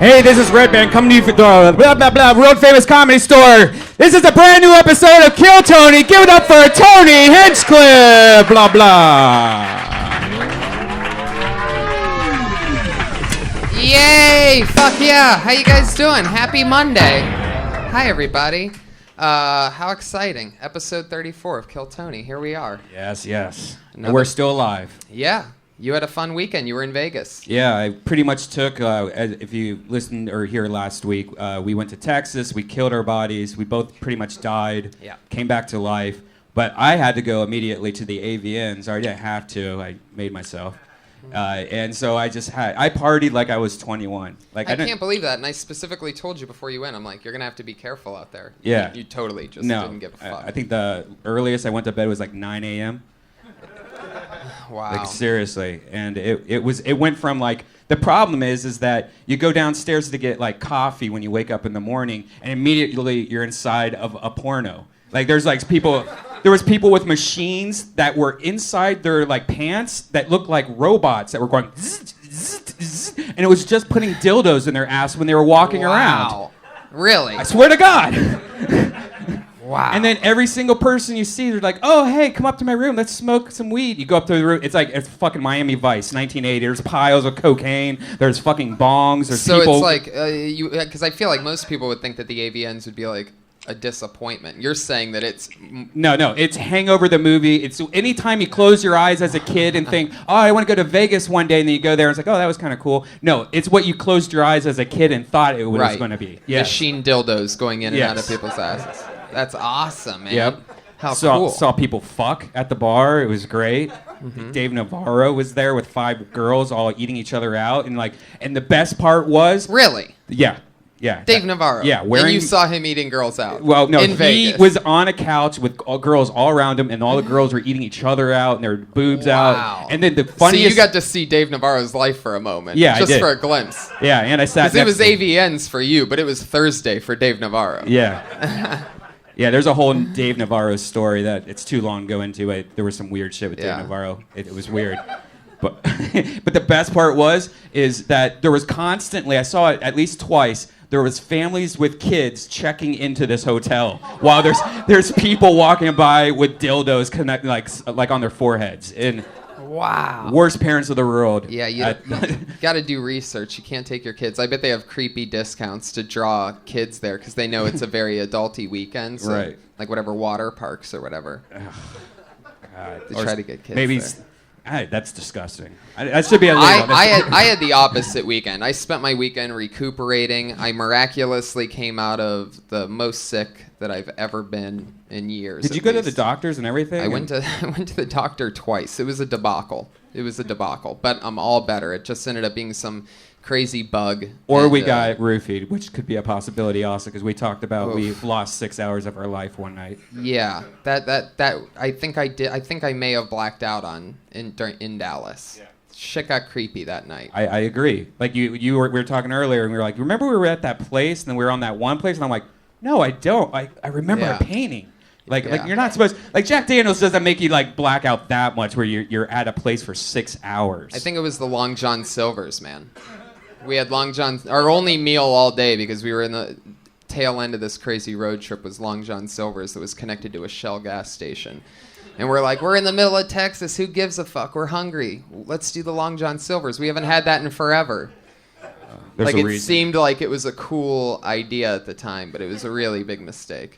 Hey, this is Red Band coming to you from the blah, blah, blah, world famous comedy store. This is a brand new episode of Kill Tony. Give it up for Tony Hinchcliffe. Blah, blah. Yay! Fuck yeah! How you guys doing? Happy Monday. Hi, everybody. How exciting. Episode 34 of Kill Tony. Here we are. Yes, yes. And we're still alive. Yeah. You had a fun weekend. You were in Vegas. Yeah, I pretty much took, if you listened or hear last week, we went to Texas, we killed our bodies, we both pretty much died, came back to life, but I had to go immediately to the AVNs, or I didn't have to, I made myself, and so I partied like I was 21. Like I can't believe that, and I specifically told you before you went, I'm like, you're going to have to be careful out there. Yeah. You totally just didn't give a fuck. I think the earliest I went to bed was like 9 a.m., Wow. Like seriously, and it went from like, the problem is that you go downstairs to get like coffee when you wake up in the morning, and immediately you're inside of a porno. Like there was people with machines that were inside their like pants that looked like robots that were going zzz, zzz, zzz, and it was just putting dildos in their ass when they were walking around. Really? I swear to God. Wow. And then every single person you see, they're like, oh, hey, come up to my room. Let's smoke some weed. You go up to the room. It's like it's fucking Miami Vice, 1980. There's piles of cocaine. There's fucking bongs. There's so people. It's like, because I feel like most people would think that the AVNs would be like a disappointment. You're saying that it's... No, it's Hangover the movie. It's anytime you close your eyes as a kid and think, oh, I want to go to Vegas one day, and then you go there and it's like, oh, that was kind of cool. No, it's what you closed your eyes as a kid and thought it was going to be. Yes. Machine dildos going in and out of people's asses. That's awesome, man. Yep. How cool. Saw people fuck at the bar. It was great. Mm-hmm. Dave Navarro was there with 5 girls all eating each other out. And the best part was... Really? Yeah. Dave Navarro. Yeah. And you saw him eating girls out. Well, no. In Vegas. He was on a couch with girls all around him, and all the girls were eating each other out and their boobs out. And then the funniest... So you got to see Dave Navarro's life for a moment. Yeah, Just I did. for a glimpse. Yeah, and I sat Because it was AVNs for you, but it was Thursday for Dave Navarro. Yeah. Yeah, there's a whole Dave Navarro story that it's too long to go into. There was some weird shit with Dave Navarro. It was weird. But but the best part is that there was constantly, I saw it at least twice, there was families with kids checking into this hotel while there's people walking by with dildos connected like on their foreheads. And wow. Worst parents of the world. Yeah, you got to do research. You can't take your kids. I bet they have creepy discounts to draw kids there because they know it's a very adulty weekend. So right. Like whatever water parks or whatever. God. They try to get kids maybe there. That's disgusting. That should be illegal. I had the opposite weekend. I spent my weekend recuperating. I miraculously came out of the most sick that I've ever been in years. Did you go to the doctors and everything? I went to the doctor twice. It was a debacle. But I'm all better. It just ended up being some crazy bug. Or we got roofied, which could be a possibility also, because we talked about we lost 6 hours of our life one night. Yeah, that I think I did. I think I may have blacked out in Dallas. Yeah. Shit got creepy that night. I agree. Like we were talking earlier, and we were like, remember we were at that place, and then we were on that one place, and I'm like, no, I don't. I remember a painting. Like you're not supposed. Like Jack Daniels doesn't make you like black out that much, where you're at a place for 6 hours. I think it was the Long John Silver's, man. We had Long John. Our only meal all day, because we were in the tail end of this crazy road trip, was Long John Silver's that was connected to a Shell gas station. And we're like, we're in the middle of Texas. Who gives a fuck? We're hungry. Let's do the Long John Silver's. We haven't had that in forever. It seemed like it was a cool idea at the time, but it was a really big mistake.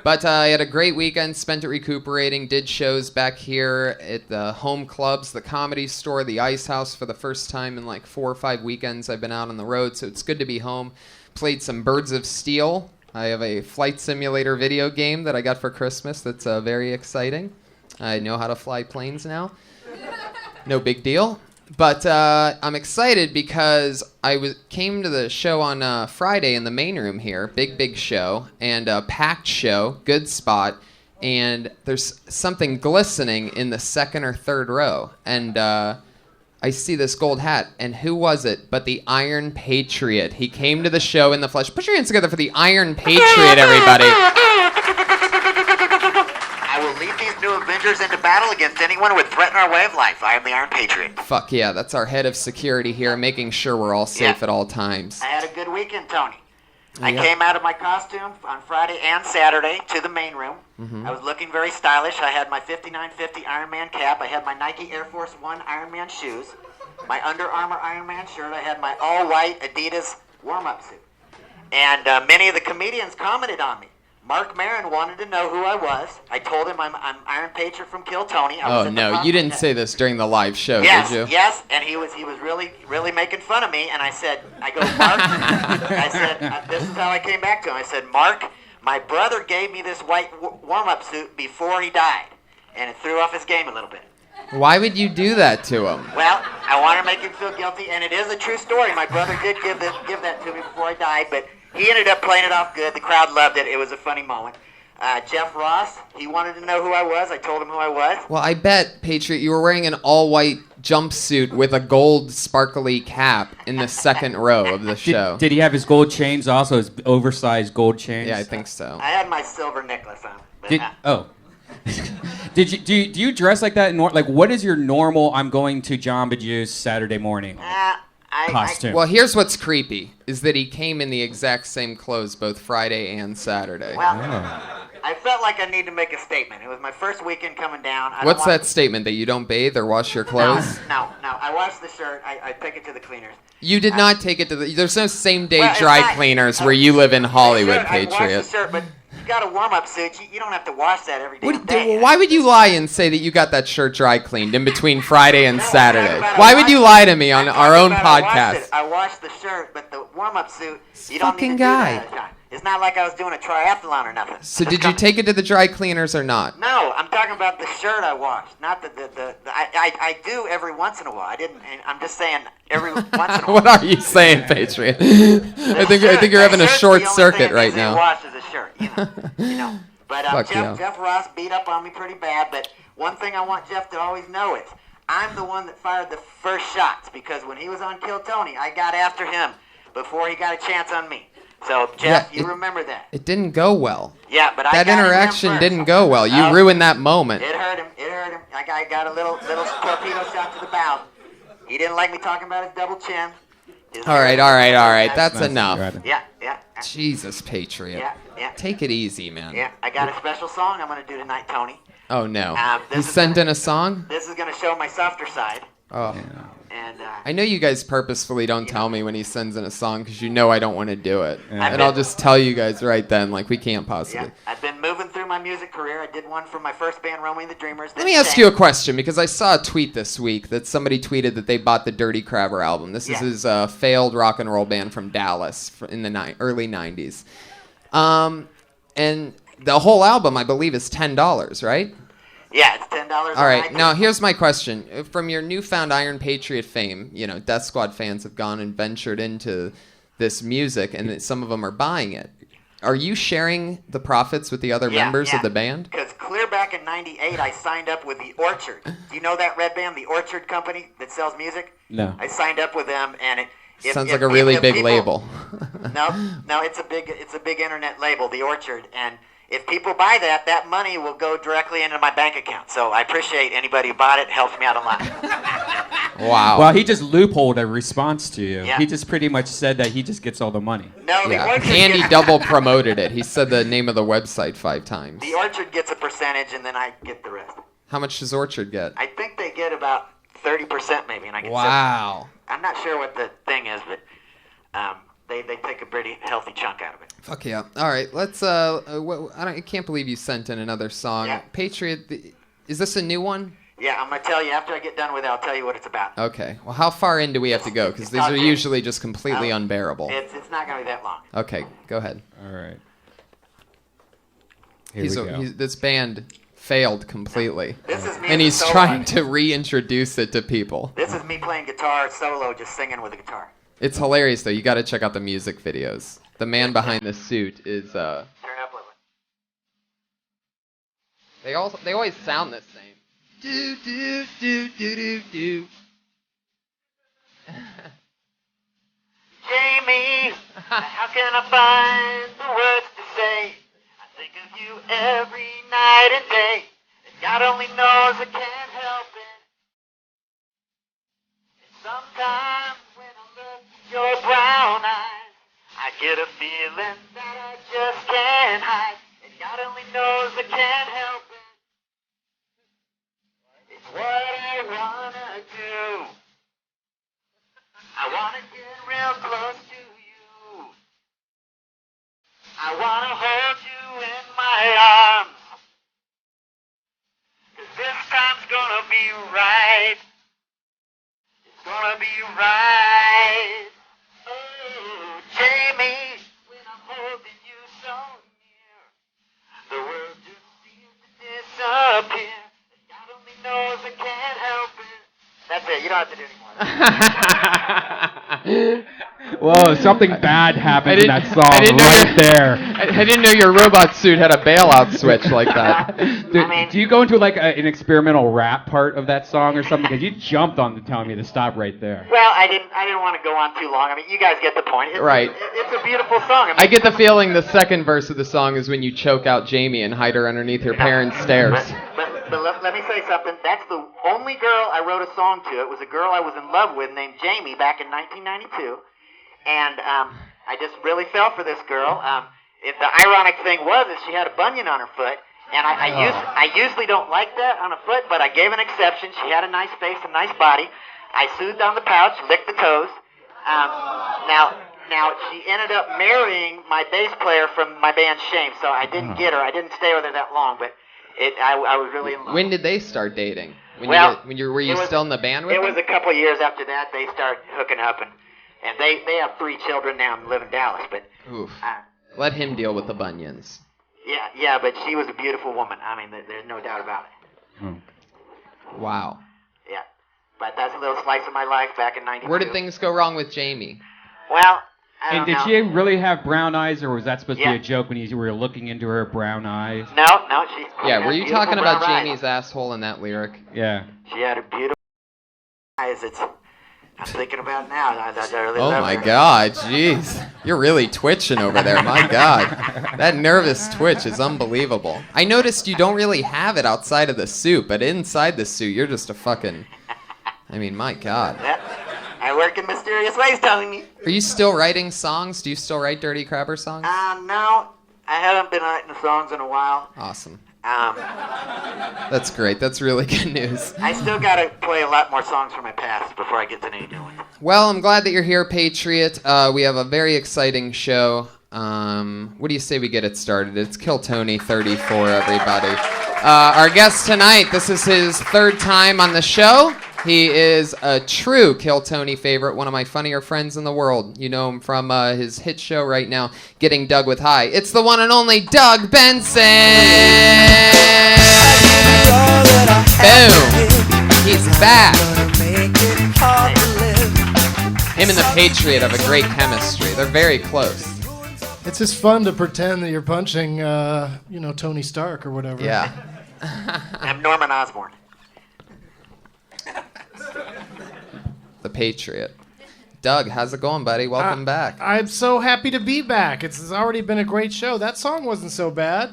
But I had a great weekend, spent it recuperating, did shows back here at the home clubs, the Comedy Store, the Ice House for the first time in like 4 or 5 weekends I've been out on the road, so it's good to be home. Played some Birds of Steel. I have a flight simulator video game that I got for Christmas that's very exciting. I know how to fly planes now. No big deal. But I'm excited because I came to the show on Friday in the main room here, big show, and a packed show, good spot, and there's something glistening in the second or third row, and I see this gold hat, and who was it but the Iron Patriot? He came to the show in the flesh. Put your hands together for the Iron Patriot, everybody. I will lead these new Avengers soldiers into battle against anyone who would threaten our way of life. I am the Iron Patriot. Fuck yeah, that's our head of security here, making sure we're all safe at all times. I had a good weekend, Tony. I came out of my costume on Friday and Saturday to the main room. I was looking very stylish. I had my 5950 Iron Man cap. I had my Nike Air Force One Iron Man shoes. My Under Armour Iron Man shirt. I had my all-white Adidas warm-up suit. And many of the comedians commented on me. Mark Maron wanted to know who I was. I told him I'm Iron Patriot from Kill Tony. Oh no, you didn't say this during the live show, yes, did you? Yes, and he was really making fun of me. And I go, Mark. I said, this is how I came back to him. I said, Mark, my brother gave me this white warm-up suit before he died, and it threw off his game a little bit. Why would you do that to him? Well, I want to make him feel guilty, and it is a true story. My brother did give that to me before I died, but he ended up playing it off good. The crowd loved it. It was a funny moment. Jeff Ross, he wanted to know who I was. I told him who I was. Well, I bet, Patriot, you were wearing an all-white jumpsuit with a gold sparkly cap in the second row of the show. Did he have his gold chains also, his oversized gold chains? Yeah, I think so. I had my silver necklace on. But do you dress like that? Like, what is your normal I'm going to Jamba Juice Saturday morning costume? Well, here's what's creepy, is that he came in the exact same clothes both Friday and Saturday. Well, I felt like I needed to make a statement. It was my first weekend coming down. What's that statement, that you don't bathe or wash your clothes? No. I washed the shirt. I take it to the cleaners. You did not take it to the... There's no same-day dry cleaners where you live in Hollywood, Patriot. I washed the shirt, but you got a warm-up suit. You don't have to wash that every day. Why would you lie and say that you got that shirt dry cleaned in between Friday and Saturday? Why would you lie to me on our own podcast? I washed the shirt, but the warm-up suit, you don't need to do guy. that all the time. It's not like I was doing a triathlon or nothing. So did you take it to the dry cleaners or not? No, I'm talking about the shirt I washed, not I do every once in a while. I'm just saying every once in a while. What are you saying, Patriot? I think you're having a short circuit right now. Wash is a shirt, you know. But Jeff Ross beat up on me pretty bad. But one thing I want Jeff to always know is I'm the one that fired the first shots, because when he was on Kill Tony, I got after him before he got a chance on me. So, Jeff, you remember that. It didn't go well. Yeah, but that interaction didn't go well. You ruined that moment. It hurt him. I got a little torpedo shot to the bow. He didn't like me talking about his double chin. All right. That's enough. Yeah. Jesus, Patriot. Yeah. Take it easy, man. Yeah, I got a special song I'm going to do tonight, Tony. Oh, no. You sent in a song? This is going to show my softer side. Oh. And I know you guys purposefully don't tell me when he sends in a song because you know I don't want to do it. Yeah. And I'll just tell you guys right then, like, we can't possibly. Yeah, I've been moving through my music career. I did one for my first band, Romy and the Dreamers. Let me ask you a question, because I saw a tweet this week that somebody tweeted that they bought the Dirty Crabber album. This is his failed rock and roll band from Dallas in the early 90s. And the whole album, I believe, is $10, right? Yeah, it's $10. All right, now here's my question. From your newfound Iron Patriot fame, Death Squad fans have gone and ventured into this music, and some of them are buying it. Are you sharing the profits with the other members of the band? Because clear back in '98, I signed up with the Orchard. Do you know that red band, the Orchard Company that sells music? No. I signed up with them, and sounds like a really big label. No, it's a big internet label, the Orchard, and if people buy that, that money will go directly into my bank account. So I appreciate anybody who bought it. It helps me out a lot. Wow. Well, he just loopholed a response to you. Yeah. He just pretty much said that he just gets all the money. No, the Orchard and he gets, double promoted it. He said the name of the website 5 times. the Orchard gets a percentage, and then I get the rest. How much does Orchard get? I think they get about 30% maybe, and I get Wow. 70%. I'm not sure what the thing is, but they take a pretty healthy chunk out of it. Fuck yeah. All right, let's. I can't believe you sent in another song. Yeah. Patriot, is this a new one? Yeah, I'm going to tell you, after I get done with it, I'll tell you what it's about. Okay. Well, how far in do we have to go? Because these are usually just completely unbearable. It's not going to be that long. Okay, go ahead. All right. Here we go. This band failed completely. This is me And as a he's solo trying artist. to reintroduce it to people. This is me playing guitar solo, just singing with a guitar. It's hilarious, though. You got to check out the music videos. The man behind the suit is. Turn up a little bit. They always sound the same. Do do do do do do. Jamie, how can I find the words to say? I think of you every night and day. God only knows I can't help it. And sometimes when I look at your brown eyes, I get a feeling that I just can't hide. And God only knows I can't help it. It's what I wanna do. I wanna get real close to you. I wanna hold you in my arms. 'Cause this time's gonna be right. It's gonna be right. Oh, Jamie, when I'm holding you so near, the world just seems to disappear. And God only knows I can't help it. That's it. You don't have to do anymore. Whoa, something bad happened in that song there. I didn't know your robot suit had a bailout switch like that. Do you go into like an experimental rap part of that song or something? Because you jumped on to telling me to stop right there. Well, I didn't want to go on too long. I mean, you guys get the point. Right. It's a beautiful song. I get the feeling the second verse of the song is when you choke out Jamie and hide her underneath your parents' stairs. But let me say something. That's the only girl I wrote a song to. It was a girl I was in love with named Jamie back in 1992. And I just really fell for this girl. The ironic thing was she had a bunion on her foot. And I usually don't like that on a foot, but I gave an exception. She had a nice face, a nice body. I soothed on the pouch, licked the toes. Now she ended up marrying my bass player from my band Shame, so I didn't get her. I didn't stay with her that long, but I was really in love. When did they start dating? Were you still in the band with them? It was a couple of years after that they started hooking up, and they have 3 children now and live in Dallas. But oof. Let him deal with the bunions. Yeah, but she was a beautiful woman. I mean, there's no doubt about it. Wow. Yeah, but that's a little slice of my life back in '92. Where did things go wrong with Jamie? Well, I don't know. Did she really have brown eyes, or was that supposed to be a joke when you were looking into her brown eyes? No, she. Yeah, were you talking about eyes. Jamie's asshole in that lyric? Yeah. She had a beautiful eyes. I'm thinking about now. I really oh love my her. God, jeez. You're really twitching over there, my God. That nervous twitch is unbelievable. I noticed you don't really have it outside of the suit, but inside the suit, you're just a fucking... I mean, my God. Yeah. I work in mysterious ways, Tony. Are you still writing songs? Do you still write Dirty Crabber songs? No. I haven't been writing songs in a while. Awesome. That's great. That's really good news. I still got to play a lot more songs from my past before I get to any new ones. Well, I'm glad that you're here, Patriot. We have a very exciting show. What do you say we get it started? It's Kill Tony 34, everybody. Our guest tonight, this is his 3rd time on the show. He is a true Kill Tony favorite, one of my funnier friends in the world. You know him from his hit show right now, Getting Dug with High. It's the one and only Doug Benson! Boom! He's back! Him and the Patriot have a great chemistry. They're very close. It's just fun to pretend that you're punching, Tony Stark or whatever. Yeah. I'm Norman Osborn. The Patriot. Doug, how's it going, buddy? Welcome back. I'm so happy to be back. It's already been a great show. That song wasn't so bad.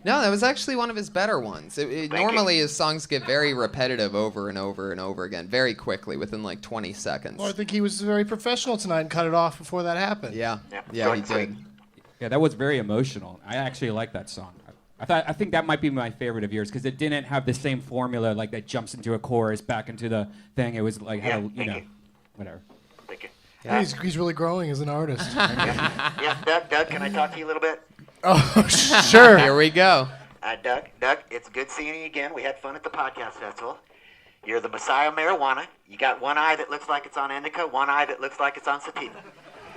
No, that was actually one of his better ones. Normally, his songs get very repetitive over and over and over again, very quickly, within like 20 seconds. Well, I think he was very professional tonight and cut it off before that happened. Yeah, he did. Yeah, that was very emotional. I actually like that song. I think that might be my favorite of yours because it didn't have the same formula like that jumps into a chorus back into the thing. It was like whatever. Thank you. Yeah. He's really growing as an artist. Yeah, Doug, can I talk to you a little bit? Oh, sure. Here we go. Doug, it's good seeing you again. We had fun at the podcast festival. You're the Messiah of marijuana. You got one eye that looks like it's on indica, one eye that looks like it's on sativa.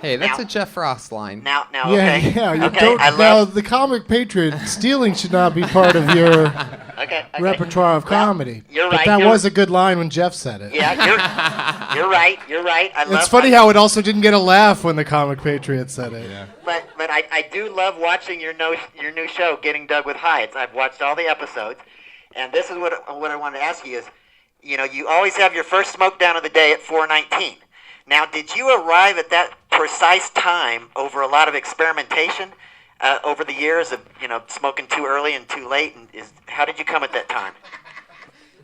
Hey, that's a Jeff Frost line. Now, okay. You okay, don't. I Now, love... the comic Patriot, stealing should not be part of your repertoire of comedy. You're but right. that was a good line when Jeff said it. Yeah, you're right. It's funny how it also didn't get a laugh when the comic Patriot said it. Yeah. But I do love watching your new show, Getting Dug with High. I've watched all the episodes, and this is what I wanted to ask you is, you always have your first smoke down of the day at 4:19. Now, did you arrive at that precise time over a lot of experimentation? over the years of smoking too early and too late? And how did you come at that time?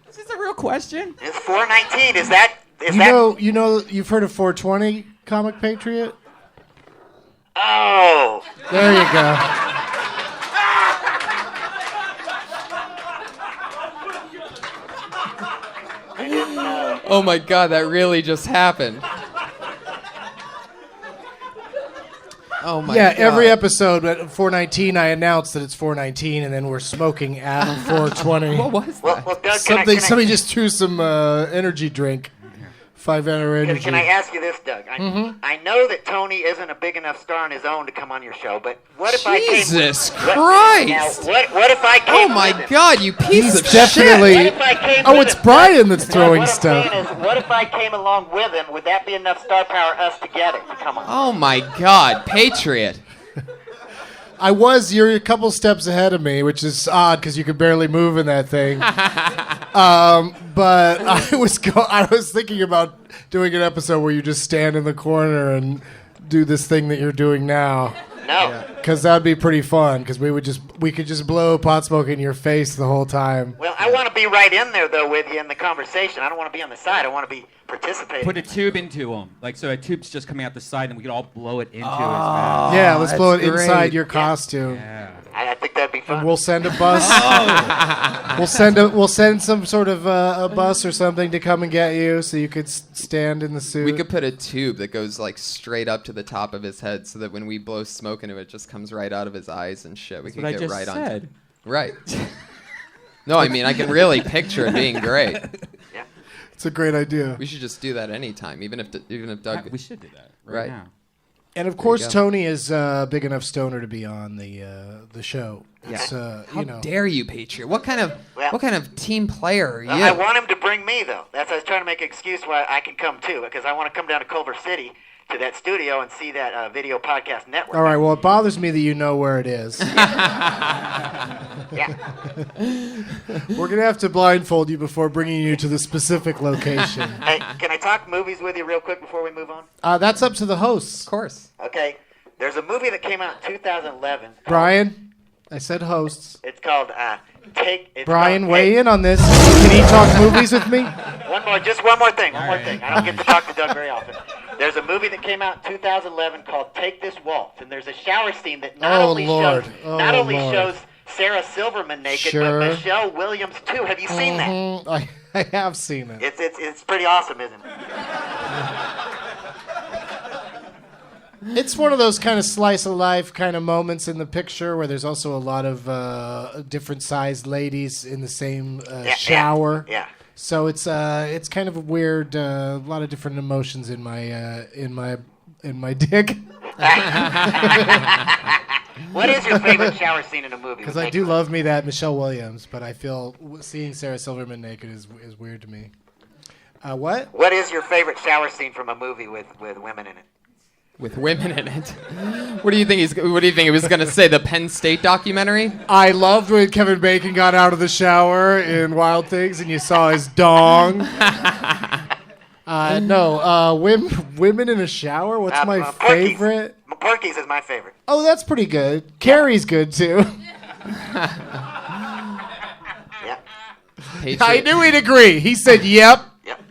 Is this a real question? It's 419. Is that? You've heard of 420, Comic Patriot? Oh. There you go. Oh my God, that really just happened. Oh my God. Every episode at 419, I announce that it's 419, and then we're smoking at 420. What was that? Well, Doug, Somebody just threw some energy drink. 5-hour energy. Can I ask you this, Doug? I know that Tony isn't a big enough star on his own to come on your show, but what if Jesus I came... Christ! What if I came Oh my with him? God, you piece of definitely. shit! What if I came Oh, with it's him? Brian that's throwing what stuff. I'm saying is, what if I came along with him? Would that be enough star power us together to come on? Oh my God, Patriot! You're a couple steps ahead of me, which is odd because you could barely move in that thing. But I was thinking about doing an episode where you just stand in the corner and do this thing that you're doing now. No. Because that'd be pretty fun. Because we could just blow pot smoke in your face the whole time. Well, I want to be right in there though with you in the conversation. I don't want to be on the side. I want to be participating. Put a tube into him, so a tube's just coming out the side, and we could all blow it into his mouth. Yeah, let's blow it that's great. inside your costume. Yeah. I think that'd be fun. And we'll send a bus. We'll send some sort of a bus or something to come and get you, so you could stand in the suit. We could put a tube that goes straight up to the top of his head, so that when we blow smoke into it, it just comes right out of his eyes and shit. We That's could what I get just right said. on. Right. No, I mean I can really picture it being great. Yeah. It's a great idea. We should just do that anytime, even if Doug. We should do that Right. now. And of course, go. Tony is big enough stoner to be on the show. It's, How dare you, Patriot? What kind of team player are you? I want him to bring me though. I was trying to make an excuse why I can come too, because I want to come down to Culver City to that studio and see that video podcast network. All right. Well, it bothers me that you know where it is. Yeah. We're gonna have to blindfold you before bringing you to the specific location. Hey, can I talk movies with you real quick before we move on? That's up to the hosts. Of course. Okay. There's a movie that came out in 2011. Brian, I said hosts. It's called Brian, weigh in on this. Can he talk movies with me? Just one more thing. I don't get to talk to Doug very often. There's a movie that came out in 2011 called Take This Waltz, and there's a shower scene that not only shows Sarah Silverman naked, Sure. but Michelle Williams too. Have you seen that? I have seen it. It's pretty awesome, isn't it? It's one of those kind of slice of life kind of moments in the picture where there's also a lot of different sized ladies in the same shower. Yeah. So it's kind of a weird, a lot of different emotions in my dick. What is your favorite shower scene in a movie? Because I do love me that Michelle Williams, but I feel seeing Sarah Silverman naked is weird to me. What? What is your favorite shower scene from a movie with women in it? With women in it. What do you think he was going to say? The Penn State documentary? I loved when Kevin Bacon got out of the shower in Wild Things and you saw his dong. Women in a shower. What's my Porky's. favorite? Porky's is my favorite. Oh, that's pretty good. Carrie's good too. Yeah. Patriot. I knew he'd agree. He said, "Yep." Yep.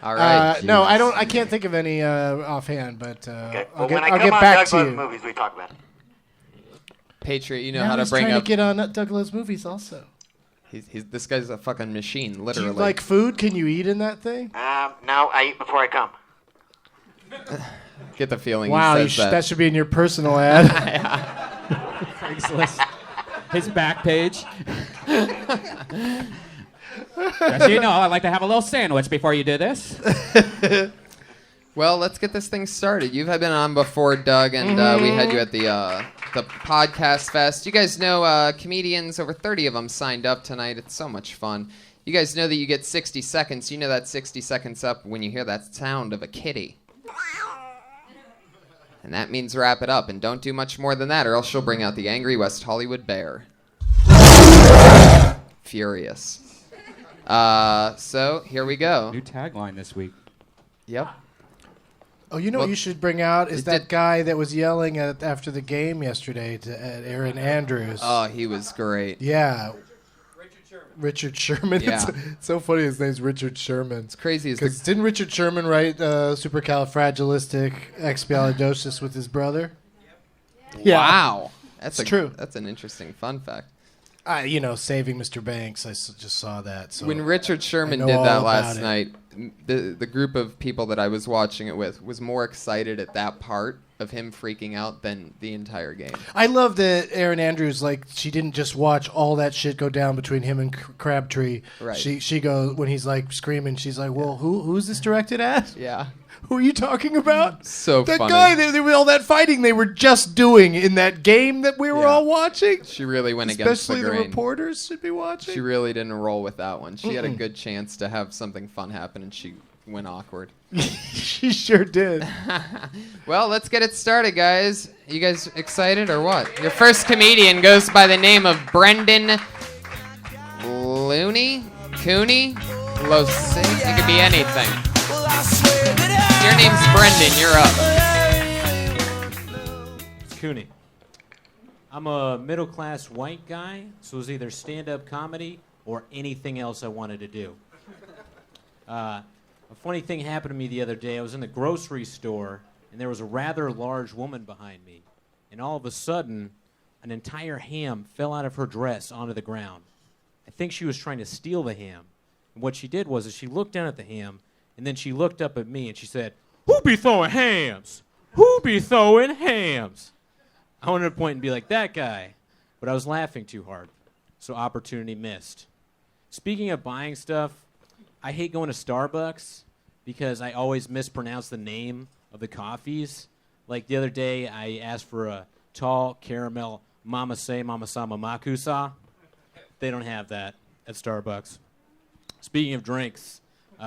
All right. No, I jeez. don't. I can't think of any offhand, but Okay. I'll When I get come on back Doug to Loves you. Movies, we talk about it. Patriot, you know Now how to he's bring trying up. to get on Doug Loves Movies also. This guy's a fucking machine, Do literally. you like food? Can you eat in that thing? No, I eat before I come. Get the feeling Wow, he says that should be in your personal ad. Craigslist. His back page. Just so you know, I like to have a little sandwich before you do this. Well, let's get this thing started. You've been on before, Doug, and we had you at the Podcast Fest. You guys know comedians, over 30 of them signed up tonight. It's so much fun. You guys know that you get 60 seconds. You know that 60 seconds up when you hear that sound of a kitty. And that means wrap it up, and don't do much more than that, or else she'll bring out the angry West Hollywood bear. Furious. So, here we go. New tagline this week. Yep. What? Oh, you know what you should bring out is that guy that was yelling after the game yesterday at Aaron Andrews. Oh, he was great. Yeah. Richard Sherman. Yeah. It's so funny his name's Richard Sherman. It's crazy. Because didn't Richard Sherman write Supercalifragilisticexpialidocious with his brother? Yeah. Wow. That's true. That's an interesting fun fact. Saving Mr. Banks. I just saw that. So when Richard Sherman did that last night, the group of people that I was watching it with was more excited at that part of him freaking out than the entire game. I love that Aaron Andrews, she didn't just watch all that shit go down between him and Crabtree. Right. She goes, when he's screaming, she's like, well, who's this directed at? Yeah. Who are you talking about? So that funny. guy, all that fighting they were just doing in that game that we were all watching. She really went against the grain. Especially the reporters should be watching. She really didn't roll with that one. She had a good chance to have something fun happen, and she went awkward. She sure did. Well, let's get it started, guys. You guys excited or what? Your first comedian goes by the name of Brendan Cooney? It could be anything. Your name's Brendan. You're up. It's Cooney. I'm a middle-class white guy, so it was either stand-up comedy or anything else I wanted to do. A funny thing happened to me the other day. I was in the grocery store, and there was a rather large woman behind me. And all of a sudden, an entire ham fell out of her dress onto the ground. I think she was trying to steal the ham. And what she did was she looked down at the ham, and then she looked up at me, and she said, "Who be throwing hams? Who be throwing hams?" I wanted to point and be like, that guy. But I was laughing too hard, so opportunity missed. Speaking of buying stuff, I hate going to Starbucks because I always mispronounce the name of the coffees. Like the other day, I asked for a tall caramel Mamasama Makusa. They don't have that at Starbucks. Speaking of drinks,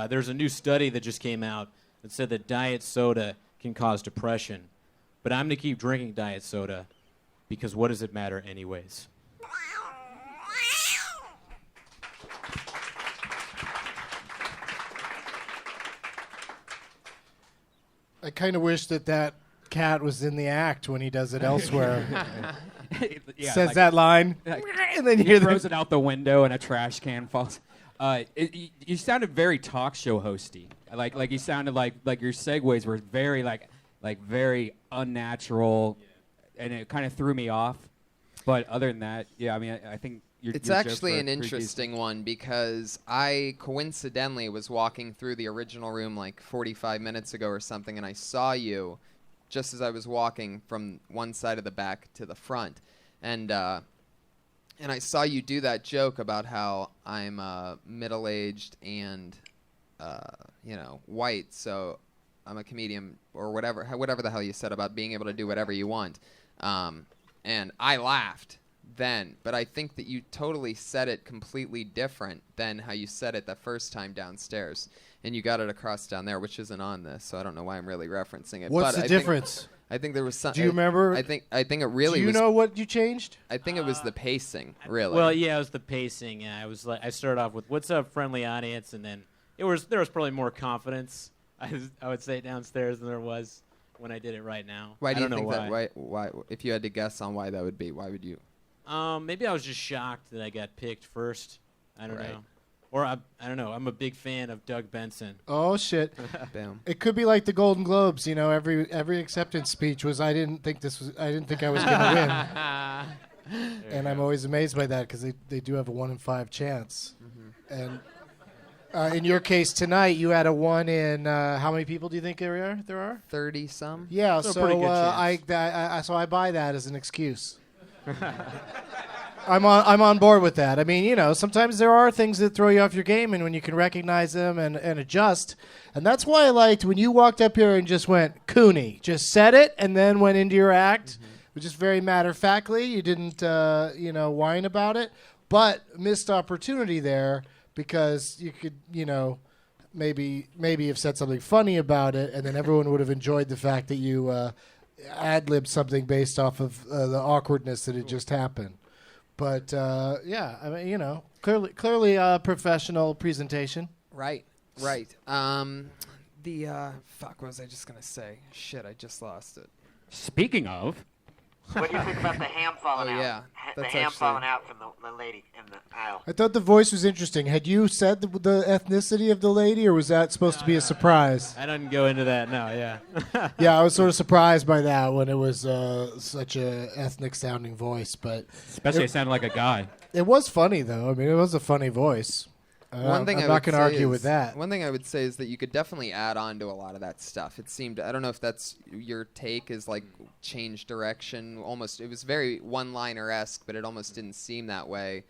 there's a new study that just came out that said that diet soda can cause depression. But I'm going to keep drinking diet soda because what does it matter anyways? I kind of wish that cat was in the act when he does it elsewhere. Says that line, and then he throws it out the window and a trash can falls. You sounded very talk show hosty. Like you sounded like your segues were very very unnatural, and it kind of threw me off. But other than that, yeah, I mean, I think it's actually an interesting one because I coincidentally was walking through the original room 45 minutes ago or something, and I saw you just as I was walking from one side of the back to the front, and I saw you do that joke about how I'm middle-aged and white, so I'm a comedian or whatever the hell you said about being able to do whatever you want. And I laughed then, but I think that you totally said it completely different than how you said it the first time downstairs. And you got it across down there, which isn't on this, so I don't know why I'm really referencing it. What's the difference? I think there was some. Do you remember? I think it really. Do you know what you changed? I think it was the pacing, really. Well, yeah, it was the pacing. Yeah, I started off with "What's up, friendly audience," and then there was probably more confidence. I would say downstairs than there was when I did it right now. Why do you think why. that? Why? If you had to guess on why that would be, why would you? Maybe I was just shocked that I got picked first. I don't know. Or I don't know. I'm a big fan of Doug Benson. Oh shit! Bam. It could be like the Golden Globes. Every acceptance speech was I didn't think I was going to win. And I'm always amazed by that because they do have a 1 in 5 chance. Mm-hmm. And in your case tonight, you had a 1 in how many people do you think there are? 30 some. Yeah, so pretty good chance. I buy that as an excuse. I'm on board with that. I mean, sometimes there are things that throw you off your game, and when you can recognize them and adjust, and that's why I liked when you walked up here and just went Cooney, just said it, and then went into your act, which is very matter-of-factly. You didn't, whine about it, but missed opportunity there because you could, maybe have said something funny about it, and then everyone would have enjoyed the fact that you ad-libbed something based off of the awkwardness that had just happened. But yeah, I mean, clearly a professional presentation. Right. Fuck, what was I just gonna say? Shit, I just lost it. Speaking of, What do you think about the ham falling out? yeah, The that's ham actually- falling out from the lady in the aisle. I thought the voice was interesting. Had you said the ethnicity of the lady, or was that supposed to be a surprise? I didn't go into that. No, yeah. Yeah, I was sort of surprised by that when it was such a ethnic sounding voice, but especially it sounded like a guy. it was funny though. I mean, it was a funny voice. One thing I'm I not would going to say argue is- with that. One thing I would say is that you could definitely add on to a lot of that stuff. It seemed, I don't know if that's your take, is like change direction. Almost, it was very one-liner-esque, but it almost didn't seem that way.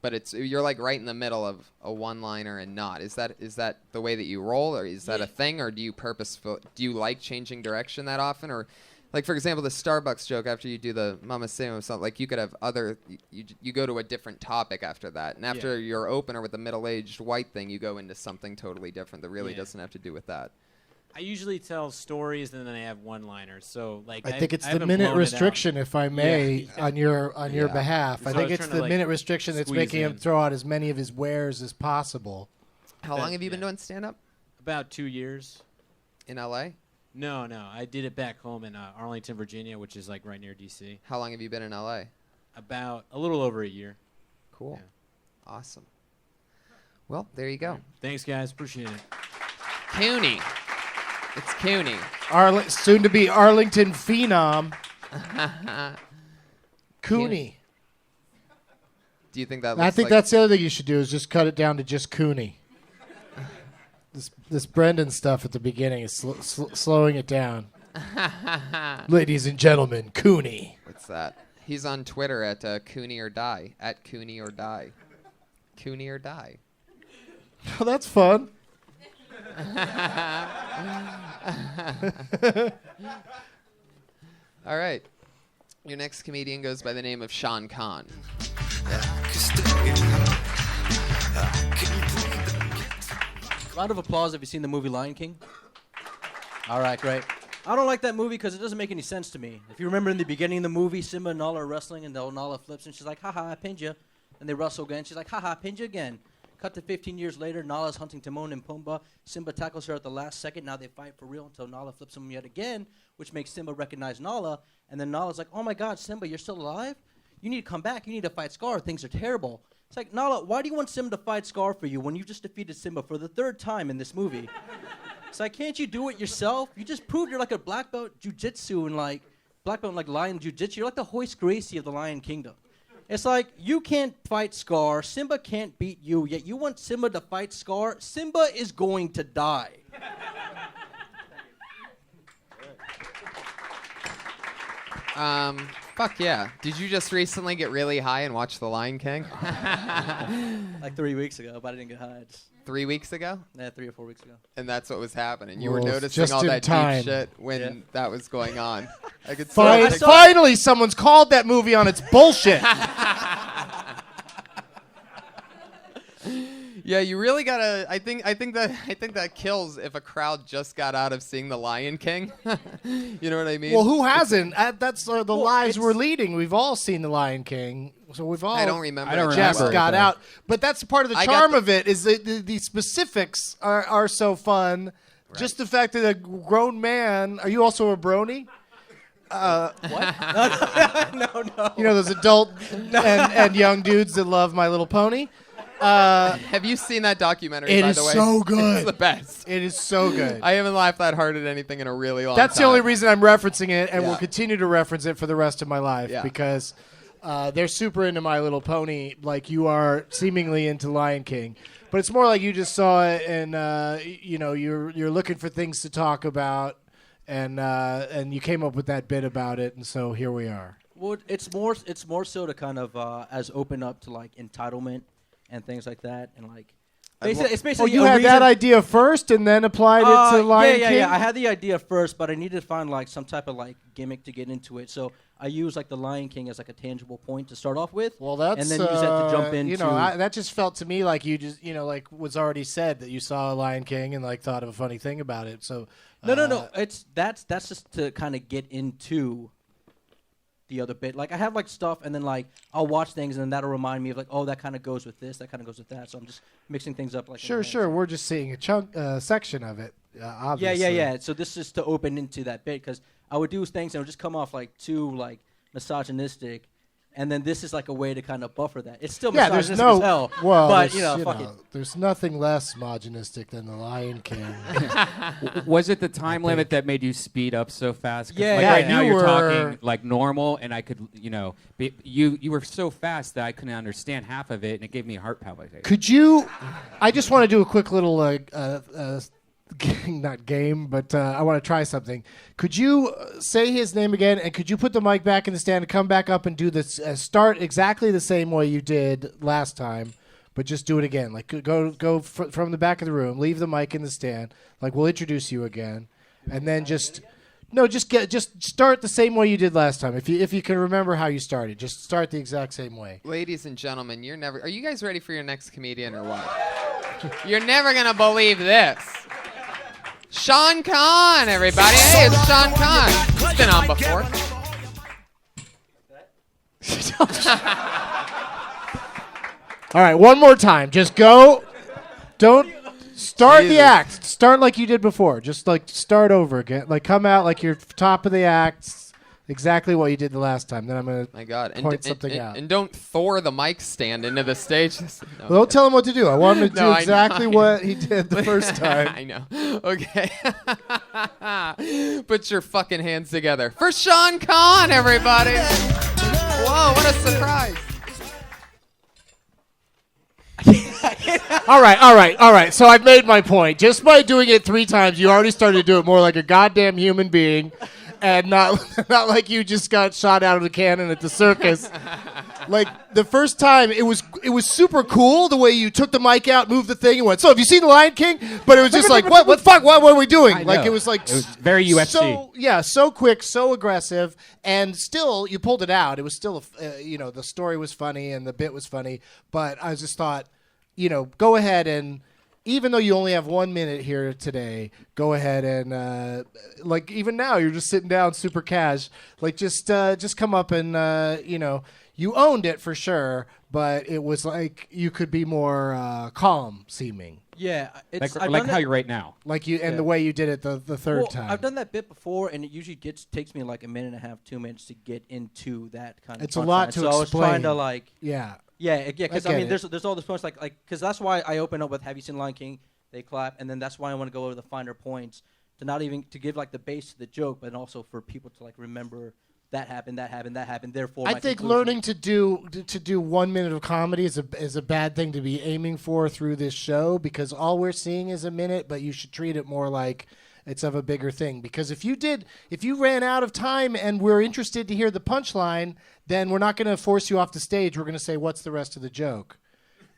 But you're like right in the middle of a one-liner and not. Is that the way that you roll, or is that a thing, or do you like changing direction that often, or? Like, for example, the Starbucks joke after you do the Mama Simo something, like you could have you go to a different topic after that. And after your opener with the middle-aged white thing, you go into something totally different that really doesn't have to do with that. I usually tell stories and then I have one-liners. So like I think it's the haven't minute blown it out. restriction, if I may, on your behalf. So I I think was it's trying to, the like, minute restriction that's squeeze making him in. throw out as many of his wares as possible. How long have you been doing stand-up? About 2 years. In L.A.? No. I did it back home in Arlington, Virginia, which is like right near D.C. How long have you been in L.A.? About a little over a year. Cool. Yeah. Awesome. Well, there you go. Thanks, guys. Appreciate it. Cooney. It's Cooney. Soon to be Arlington phenom. Cooney. Do you think that looks I think like that's the other thing you should do is just cut it down to just Cooney. This Brendan stuff at the beginning is slowing it down. Ladies and gentlemen, Cooney. What's that? He's on Twitter at Cooney or Die. At Cooney or Die. Cooney or Die. Oh, that's fun. All right. Your next comedian goes by the name of Sean Kahn. Round of applause if you've seen the movie Lion King. All right, great. I don't like that movie because it doesn't make any sense to me. If you remember in the beginning of the movie, Simba and Nala are wrestling, and Nala flips, and she's like, haha, I pinned you. And they wrestle again. She's like, haha, I pinned you again. Cut to 15 years later, Nala's hunting Timon and Pumbaa. Simba tackles her at the last second. Now they fight for real until Nala flips him yet again, which makes Simba recognize Nala. And then Nala's like, oh my God, Simba, you're still alive? You need to come back. You need to fight Scar. Things are terrible. It's like, Nala, why do you want Simba to fight Scar for you when you just defeated Simba for the third time in this movie? It's like, can't you do it yourself? You just proved you're like a black belt jujitsu and like black belt in like lion jujitsu. You're like the Hoist Gracie of the Lion Kingdom. It's like, you can't fight Scar. Simba can't beat you, yet you want Simba to fight Scar. Simba is going to die. Fuck yeah. Did you just recently get really high and watch The Lion King? Like 3 weeks ago, but I didn't get high. It's, 3 weeks ago? 3 or 4 weeks ago. And that's what was happening. You Well, were it's noticing just all in that time. deep shit when Yeah. that was going on. I could Finally, someone's called that movie on its bullshit. Yeah, you really gotta. I think that kills if a crowd just got out of seeing The Lion King. You know what I mean? Well, who hasn't? That's the lives it's- we're leading. We've all seen The Lion King, so we've all. I don't remember. I don't it Just remember. got though. out, but that's part of the I got charm the- of it. Is the specifics are so fun. Just the fact that a grown man. Are you also a brony? No. You know those adult and young dudes that love My Little Pony. Have you seen that documentary? It by is the way, so good. It's the best. It is so good. I haven't laughed that hard at anything in a really long That's time. the only reason I'm referencing it, and Yeah. will continue to reference it for the rest of my life Yeah. because they're super into My Little Pony, like you are seemingly into Lion King. But it's more like you just saw it, and you're looking for things to talk about, and you came up with that bit about it, and so here we are. Well, it's more so to kind of as open up to like entitlement and things like that, and like basically, it's Oh, basically you a had reason, that idea first, and then applied it to Lion King. Yeah. I had the idea first, but I needed to find like some type of like gimmick to get into it. So I used like the Lion King as like a tangible point to start off with. Well, that's and then use that to jump into. that just felt to me like you just like was already said that you saw Lion King and like thought of a funny thing about it. So No. That's just to kind of get into the other bit. Like I have like stuff, and then like I'll watch things, and then that'll remind me of like, oh, that kind of goes with this, that kind of goes with that. So I'm just mixing things up. Like in my head. Sure. We're just seeing a section of it. obviously. Yeah. So this is to open into that bit because I would do things and it would just come off like too like misogynistic, and then this is like a way to kind of buffer that. It's still Yeah, misogynistic there's as hell, but fuck it. there's nothing less misogynistic than the Lion King. Was it the time limit that made you speed up so fast? 'Cause, Yeah, like yeah, right now you you're were- talking like normal, and I could, you were so fast that I couldn't understand half of it, and it gave me a heart palpitation. Could you? I just want to do a quick little not game, but I want to try something. Could you say his name again, and could you put the mic back in the stand and come back up and do this? Start exactly the same way you did last time, but just do it again. Like go from the back of the room, leave the mic in the stand. Like we'll introduce you again, and then just start the same way you did last time. If you can remember how you started, just start the exact same way. Ladies and gentlemen, are you guys ready for your next comedian or what? You're never going to believe this. Sean Conn, everybody. Hey, it's Sean Conn. He's been on before. All right, one more time. Just go. Don't start the Jesus. act. Start like you did before. Just like start over again. Like come out like you're top of the act. Exactly what you did the last time. Then I'm gonna My God. point something out. And don't Thor the mic stand into the stage. No, Well, don't tell him what to do. I want him to No, do I know, exactly I what he did the first time. I know. Okay. Put your fucking hands together for Sean Conn, everybody. Whoa, what a surprise. All right. So I've made my point. Just by doing it 3 times, you already started to do it more like a goddamn human being, and not like you just got shot out of a cannon at the circus. Like the first time, it was super cool the way you took the mic out, moved the thing, and went. So have you seen The Lion King? But it was just like, what fuck? What are we doing? I Like know. it was like It was very UFC. So quick, so aggressive, and still you pulled it out. It was still, the story was funny and the bit was funny, but I just thought, go ahead and. Even though you only have 1 minute here today, go ahead and even now you're just sitting down, super cash. Like just come up and you owned it for sure, but it was like you could be more calm seeming, Yeah, it's Like I've like done how that- you're right now. like you and Yeah. the way you did it the third well, time. I've done that bit before, and it usually takes me like a minute and a half, 2 minutes to get into that kind of. It's a lot punchline. to So I was trying to explain. like. Yeah. Yeah, because I I get mean, it. there's all this points like because that's why I open up with "Have you seen Lion King?" They clap, and then that's why I want to go over the finer points to not even to give like the base to the joke, but also for people to like remember that happened. Therefore, I my think conclusion. learning to do 1 minute of comedy is a bad thing to be aiming for through this show, because all we're seeing is a minute, but you should treat it more like it's of a bigger thing. Because if you ran out of time and we're interested to hear the punchline, then we're not going to force you off the stage. We're going to say, what's the rest of the joke?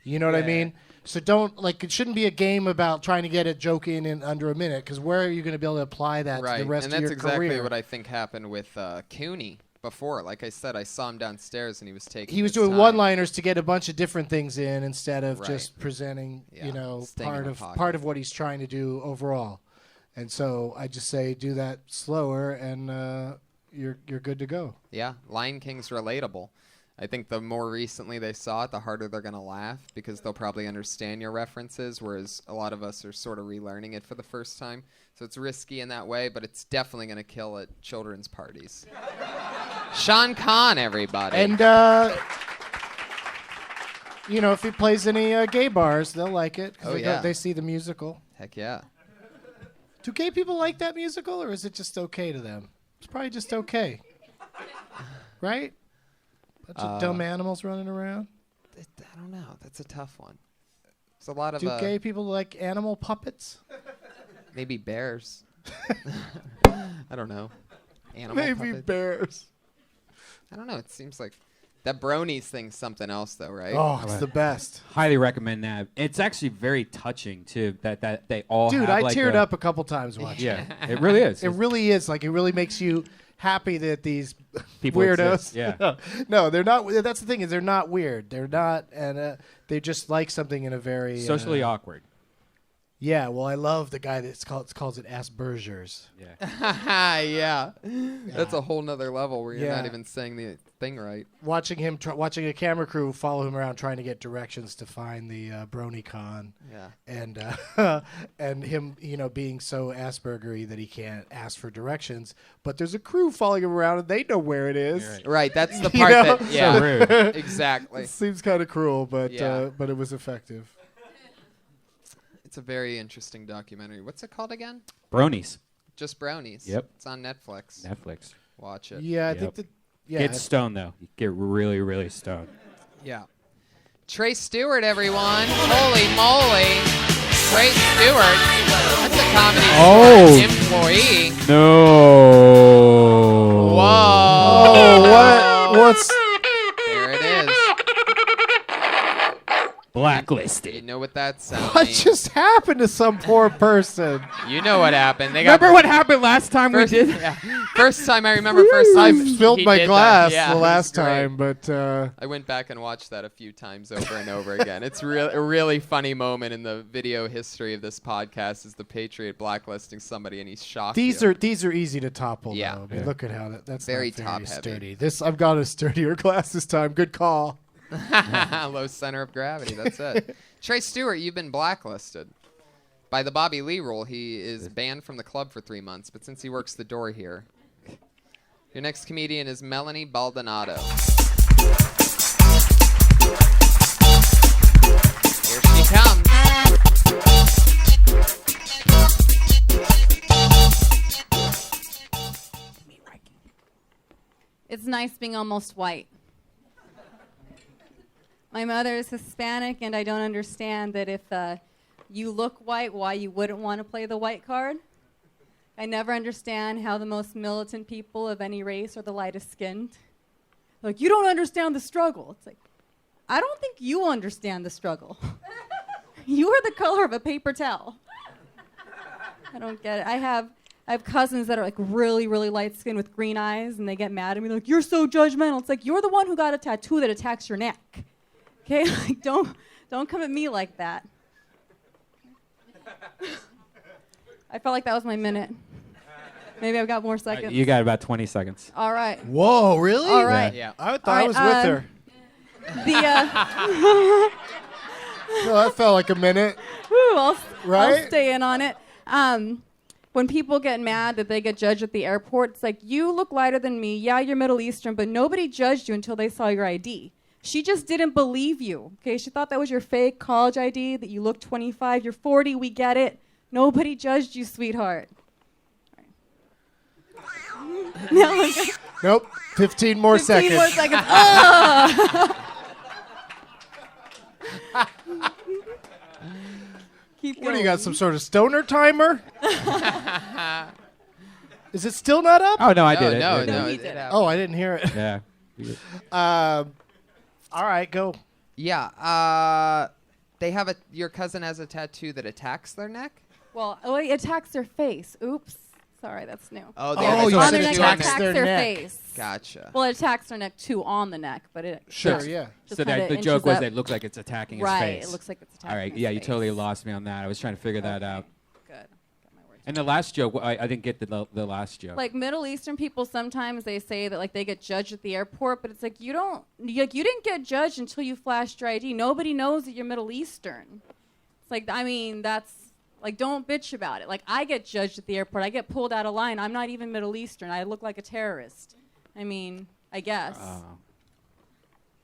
You know what I mean? So it shouldn't be a game about trying to get a joke in under a minute, because where are you going to be able to apply that to the rest and of that's your exactly career? what I think happened with Cooney before. Like I said, I saw him downstairs and he was taking. He was his doing time. one-liners to get a bunch of different things in instead of Right. just presenting, Yeah, staying in the part of what he's trying to do overall. And so I just say do that slower, and you're good to go. Yeah, Lion King's relatable. I think the more recently they saw it, the harder they're going to laugh because they'll probably understand your references, whereas a lot of us are sort of relearning it for the first time. So it's risky in that way, but it's definitely going to kill at children's parties. Sean Conn, everybody. And if he plays any gay bars, they'll like it. 'Cause Oh, yeah. they see the musical. Heck yeah. Do gay people like that musical, or is it just okay to them? It's probably just okay, right? Bunch of dumb animals running around. I don't know. That's a tough one. There's a lot of Do gay people like animal puppets? maybe bears. I don't know. Animal Maybe puppets. bears. I don't know. It seems like that bronies thing's something else, though, right? Oh, it's the best. Highly recommend that. It's actually very touching too. That they all. Dude, have I like teared up a couple times watching. Yeah, it really is. It really is. Like, it really makes you happy that these People weirdos. exist, yeah. No, they're not. That's the thing, is they're not weird. They're not, and they just like something in a very socially awkward. Yeah, well, I love the guy that calls it Asperger's. Yeah. Yeah. That's a whole nother level where you're Yeah. not even saying the thing right. Watching him, watching a camera crew follow him around trying to get directions to find the BronyCon. Yeah. And him, being so Aspergery that he can't ask for directions, but there's a crew following him around and they know where it is. Right. Right, that's the You part know? that, yeah, So rude. exactly. It seems kind of cruel, but Yeah. but it was effective. It's a very interesting documentary. What's it called again? Bronies. Just Brownies. Yep. It's on Netflix. Netflix. Watch it. Yeah, I Yep. think that. Yeah, Get stoned though. You get really, really stoned. Yeah. Trey Stewart, everyone. Holy moly. Trey Stewart. That's a Comedy Store employee. No. Whoa. Oh, what's? There it is. Blacklisted. You know what that sounds What just happened to some poor person? You know what happened. They got Remember what happened last time first, we did? yeah. First time I remember. First I time spilled he my did that. glass Yeah, the it was last great. time, but I went back and watched that a few times over and over again. It's a really funny moment in the video history of this podcast is the Patriot blacklisting somebody and he's shocked. these you. are easy to topple. Yeah. Though. I mean, Yeah. look at how that's Very not very top-heavy. sturdy. I've got a sturdier glass this time. Good call. Low center of gravity. That's it. Trey Stewart, you've been blacklisted. By the Bobby Lee rule, he is banned from the club for 3 months, but since he works the door here. Your next comedian is Melanie Baldonado. Here she comes. It's nice being almost white. My mother is Hispanic, and I don't understand that if you look white, why you wouldn't want to play the white card. I never understand how the most militant people of any race are the lightest skinned. Like, you don't understand the struggle. It's like, I don't think you understand the struggle. You are the color of a paper towel. I don't get it. I have cousins that are like really, really light skinned with green eyes, and they get mad at me. They're like, you're so judgmental. It's like, you're the one who got a tattoo that attacks your neck. Okay, like don't come at me like that. I felt like that was my minute. Maybe I've got more seconds. You got about 20 seconds. All right. Whoa, really? All right. Yeah. I thought All I right, was with her. The No, that felt like a minute. whew, I'll Right? stay in on it. When people get mad that they get judged at the airport, it's like, you look lighter than me. Yeah, you're Middle Eastern, but nobody judged you until they saw your ID. She just didn't believe you. Okay, she thought that was your fake college ID, that you look 25, you're 40, we get it. Nobody judged you, sweetheart. No, Nope. 15 more 15 seconds. more seconds. Ugh. Keep What do you going. got? Some sort of stoner timer? Is it still not up? Oh, no, I did it. No, I did no, it. he did it. Oh, I didn't hear it. Yeah. All right, go. Yeah. They have your cousin has a tattoo that attacks their neck? Well, it attacks their face. Oops. Sorry, that's new. Oh, they have a on tattoo their neck, it attacks attacks their their neck. face. Gotcha. Well, it attacks their neck too on the neck, but it Sure, just- yeah. just So kinda that the inches joke was up. it looked like it's attacking his Right, face. it looks like it's attacking All right, his yeah, you face. totally lost me on that. I was trying to figure that out. Good. Got my words. And the last joke, I didn't get the last joke. Like Middle Eastern people, sometimes they say that like they get judged at the airport, but it's like you didn't get judged until you flashed your ID. Nobody knows that you're Middle Eastern. It's like, I mean, that's like, don't bitch about it. Like, I get judged at the airport. I get pulled out of line. I'm not even Middle Eastern. I look like a terrorist. I mean, I guess.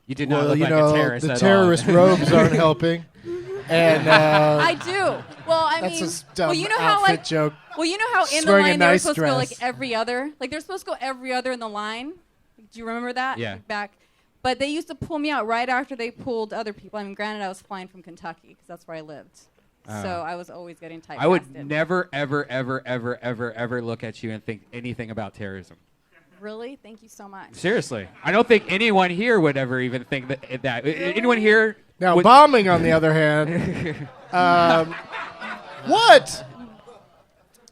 You did not Well, look you like know, a terrorist the at terrorist all. robes aren't helping. And I do. Well, I that's mean, a dumb well, you know how outfit like, joke. well, you know how in Just the wearing a line they're nice supposed to go like dress. every other. Like they're supposed to go every other in the line. Do you remember that? Yeah. Like, back. But they used to pull me out right after they pulled other people. I mean, granted, I was flying from Kentucky because that's where I lived. So I was always getting typecasted. I would never, ever, ever, ever, ever, ever look at you and think anything about terrorism. Really? Thank you so much. Seriously. I don't think anyone here would ever even think that. Anyone here? Now, would- bombing, on the other hand. What?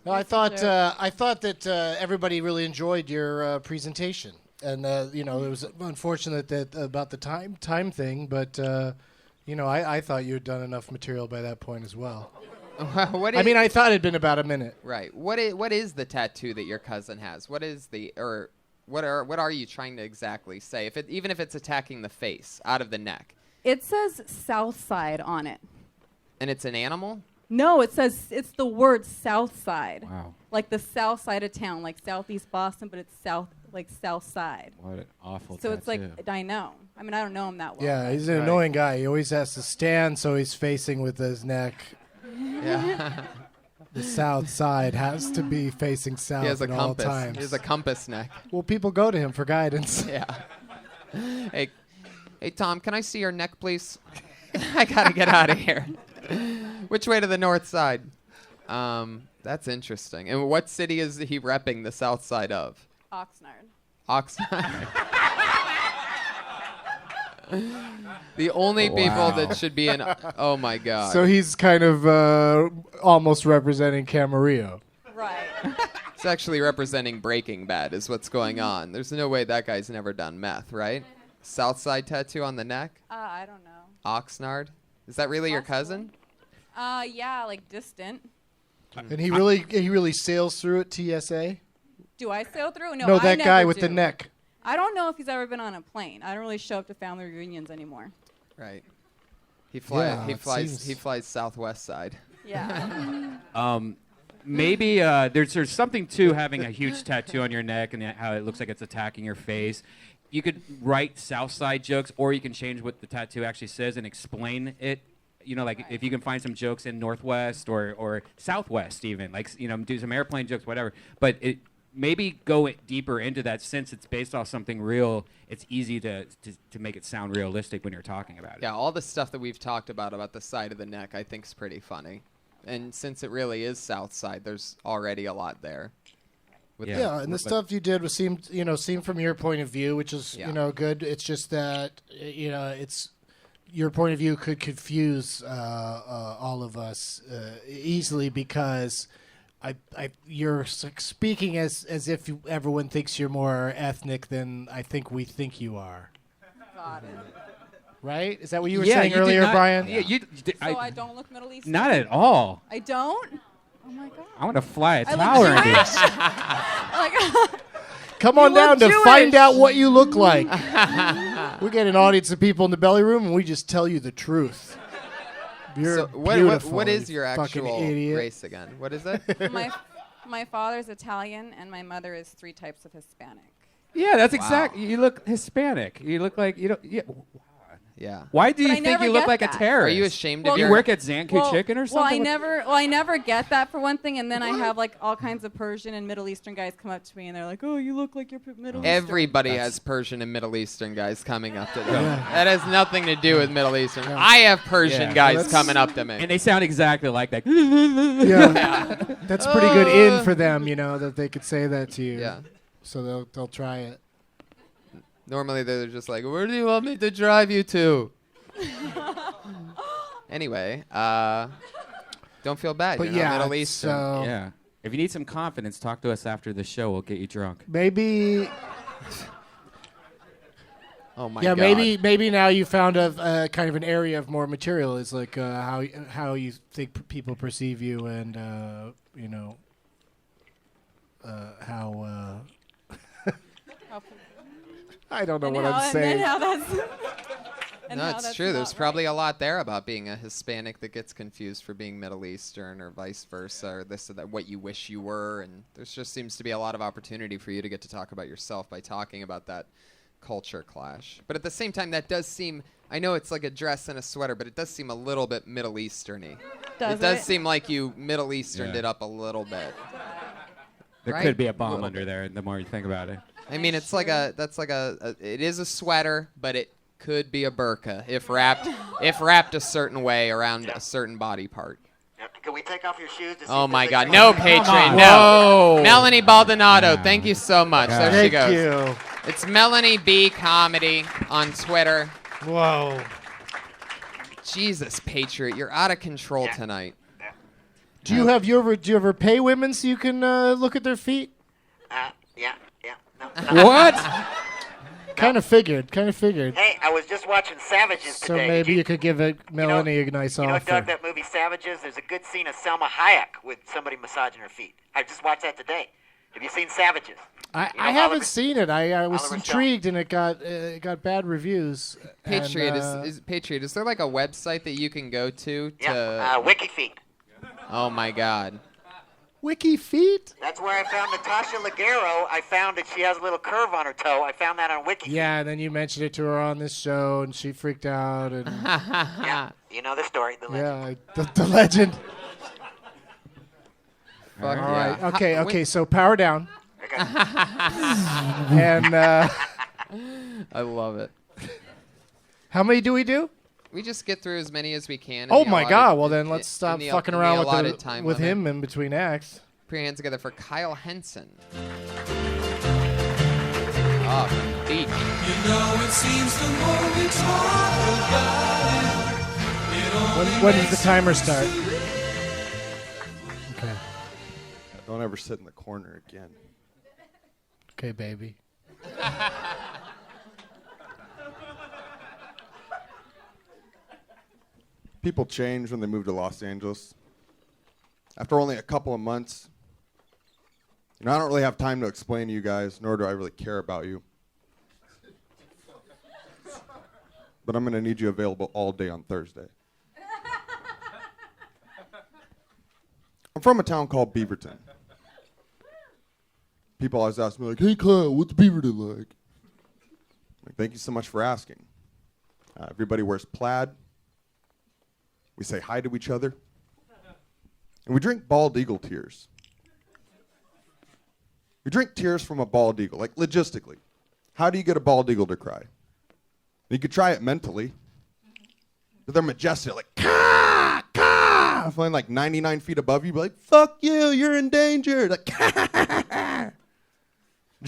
No, I thought that everybody really enjoyed your presentation, and it was unfortunate that about the time thing, but I thought you had done enough material by that point as well. What I is, mean, I thought it'd been about a minute. right. What is the tattoo that your cousin has? What is what are you trying to exactly say? Even if it's attacking the face out of the neck, It says South Side on it. and it's an animal. No, it's the word South Side. Wow. Like the south side of town, like Southeast Boston, but it's South Side. What an awful So it's like, tattoo. I know. I mean, I don't know him that well. Yeah, but- he's an annoying guy. He always has to stand so he's facing with his neck. Yeah. The south side has to be facing south He has a at all compass. times. He has a compass neck. Well, people go to him for guidance. Yeah. Hey, Tom, can I see your neck, please? I gotta get out of here. Which way to the north side? That's interesting. And what city is he repping the south side of? Oxnard. Oxnard. The only people Wow. that should be in. Oh my God. So he's kind of almost representing Camarillo. Right. It's actually representing Breaking Bad, is what's going on. There's no way that guy's never done meth, right? South side tattoo on the neck? I don't know. Oxnard? Is that really your Possible. cousin? Yeah, like distant. And he really sails through at TSA? Do I sail through? No, No, I that never guy with the do. neck. I don't know if he's ever been on a plane. I don't really show up to family reunions anymore. Right. He Yeah, it flies seems- southwest side. Yeah. Maybe there's something to having a huge tattoo on your neck and how it looks like it's attacking your face. You could write South Side jokes, or you can change what the tattoo actually says and explain it. You know, like Right. if you can find some jokes in Northwest or Southwest, even like do some airplane jokes, whatever. But it maybe go deeper into that since it's based off something real. It's easy to make it sound realistic when you're talking about it. Yeah, all the stuff that we've talked about the side of the neck, I think is pretty funny. And since it really is south side, there's already a lot there. With Yeah. Yeah, and the But- stuff you did seemed from your point of view, which is Yeah. good. It's just that it's your point of view could confuse all of us easily because you're speaking as if everyone thinks you're more ethnic than I think we think you are. Got it. Right? Is that what you were Yeah, saying you did earlier, not- Brian? Yeah, you. So I don't look Middle Eastern? Not at all. I don't? Oh my God. I want to fly a I look tower into you. Jewish. Like, Come on You look down to Jewish. find out what you look like. We get an audience of people in the belly room, and we just tell you the truth. You're So beautiful, what is you your fucking actual idiot. race again? What is it? my father's Italian and my mother is 3 types of Hispanic. Yeah, that's Wow. exact. You look Hispanic. You look like you don't. Yeah. Yeah. Why do But you I think never you look get like that. a terrorist? Are you ashamed Well, of You your work at Zanku Chicken or something? I never get that for one thing, and then I have like all kinds of Persian and Middle Eastern guys come up to me and they're like, "Oh, you look like you're Middle Eastern." Everybody That's- has Persian and Middle Eastern guys coming up to them. That has nothing to do with Middle Eastern. I have Persian Yeah. guys That's- coming up to me. And they sound exactly like that. Yeah, that's pretty good in for them, that they could say that to you. Yeah. So they'll try it. Normally they're just like, "Where do you want me to drive you to?" Anyway, don't feel bad. But You're not yeah, Middle Eastern. so Yeah. If you need some confidence, talk to us after the show. We'll get you drunk. maybe Oh my yeah, God. maybe now you found a kind of an area of more material is like how you think people perceive you and how I don't know And what how- I'm and saying. then how that's and No, how it's that's true. There's not probably right. a lot there about being a Hispanic that gets confused for being Middle Eastern or vice versa, or this or that, what you wish you were. And there just seems to be a lot of opportunity for you to get to talk about yourself by talking about that culture clash. But at the same time, that does seem, I know it's like a dress and a sweater, but it does seem a little bit Middle Eastern-y. Does it does it? seem like you Middle Easterned Yeah. it up a little bit. There Right? could be a bomb Little under bit. there the more you think about it. I mean, it's like it is a sweater, but it could be a burqa if wrapped a certain way around a certain body part. Can we take off your shoes? To see Oh if my this God! thing- No, on. Patron, no. Whoa. Melanie Baldonado, Wow. thank you so much. God. There she Thank goes. you. It's Melanie B Comedy on Twitter. Whoa. Jesus, Patriot, you're out of control tonight. Do you ever pay women so you can look at their feet? Yeah. No. What? Kind of figured. Hey, I was just watching Savages So today. maybe you could give Melanie a nice You know, offer. Doug, that movie Savages, there's a good scene of Selma Hayek with somebody massaging her feet. I just watched that today. Have you seen Savages? I You know, haven't Oliver- seen it. I was Oliver intrigued, and it got bad reviews. Patriot and, is Patriot. Is there like a website that you can go to? Yeah, WikiFeet. Oh my God. Wiki Feet. That's where I found Natasha Leggero. I found that she has a little curve on her toe. I found that on WikiFeet. Yeah, and then you mentioned it to her on this show, and she freaked out. And Yeah, you know the story, the legend. yeah, the legend. Fuck All yeah. right. Okay. So power down. Okay. And I love it. how many do we do? We just get through as many as we can. in Oh the my allotted- God! Well, then in- let's in stop the- fucking in the around allotted time with limit. him in between acts. Put your hands together for Kyle Henson. Oh, beat. When does the timer start? Okay. Don't ever sit in the corner again. Okay, baby. People change when they move to Los Angeles. After only a couple of months, I don't really have time to explain to you guys, nor do I really care about you. But I'm going to need you available all day on Thursday. I'm from a town called Beaverton. People always ask me, like, hey, Kyle, what's Beaverton like? Thank you so much for asking. Everybody wears plaid. We say hi to each other. And we drink bald eagle tears. We drink tears from a bald eagle, like logistically. How do you get a bald eagle to cry? You could try it mentally. But they're majestic, like, caw, caw, flying like 99 feet above you, be like, fuck you, you're endangered. Like, but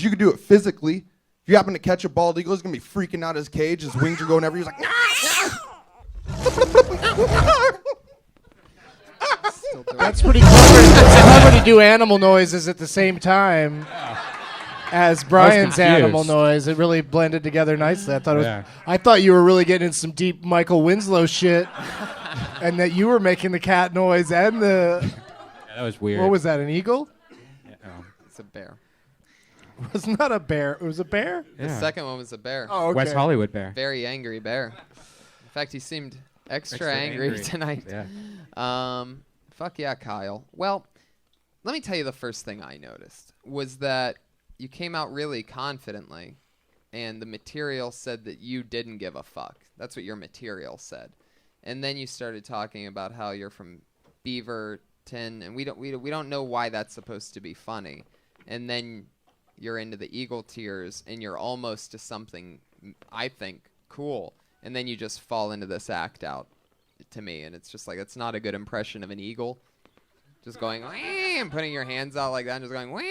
you could do it physically. If you happen to catch a bald eagle, he's going to be freaking out his cage, his wings are going everywhere. He's like, That's pretty clever. It's clever to do animal noises at the same time as Brian's confused. animal noise. It really blended together nicely. I thought Yeah. I thought you were really getting in some deep Michael Winslow shit, and that you were making the cat noise and the Yeah, that was weird. what was that? An eagle? It's a bear. It was not a bear. It was a bear. The second one was a bear. Oh, okay. West Hollywood bear. Very angry bear. In fact, he seemed extra, Extra angry, angry. tonight. Yeah. Fuck yeah, Kyle. Well, let me tell you the first thing I noticed was that you came out really confidently, and the material said that you didn't give a fuck. That's what your material said. And then you started talking about how you're from Beaverton, and we don't know why that's supposed to be funny. And then you're into the eagle tears, and you're almost to something I think cool. And then you just fall into this act out to me, and it's just like, it's not a good impression of an eagle. Just going, "Wah," and putting your hands out like that and just going, "Wah."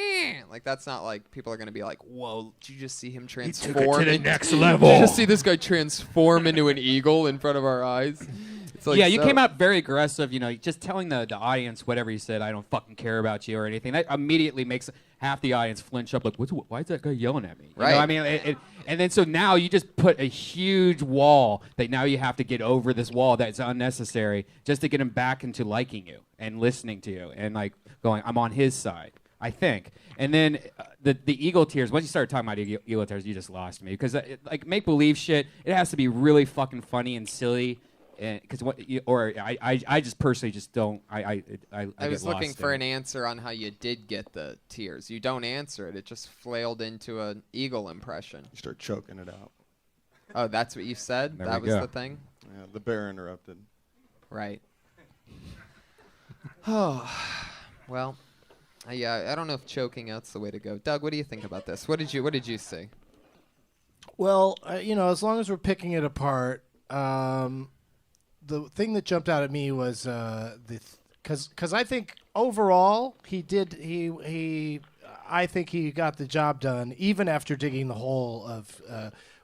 Like, that's not like, people are going to be like, whoa, did you just see him transform? next Did level. you just see this guy transform into an eagle in front of our eyes? It's like, Yeah, you so- came out very aggressive, just telling the audience whatever you said, I don't fucking care about you or anything. That immediately makes half the audience flinch up, like, why is that guy yelling at me? You know, Right. I mean, and then so now you just put a huge wall that now you have to get over this wall that's unnecessary just to get him back into liking you and listening to you and like going, I'm on his side, I think. And then the eagle tears, once you started talking about eagle tears, you just lost me. Because like make-believe shit, it has to be really fucking funny and silly. Because I just personally just don't. I was get looking lost for in an it. answer on how you did get the tears. You don't answer it. It just flailed into an eagle impression. you start choking it out. Oh, that's what you said? There That we was go. the thing? Yeah, the bear interrupted. Right. Oh, well, I don't know if choking out's the way to go. Doug, what do you think about this? What did you see? Well, as long as we're picking it apart, the thing that jumped out at me was because I think overall I think he got the job done even after digging the hole of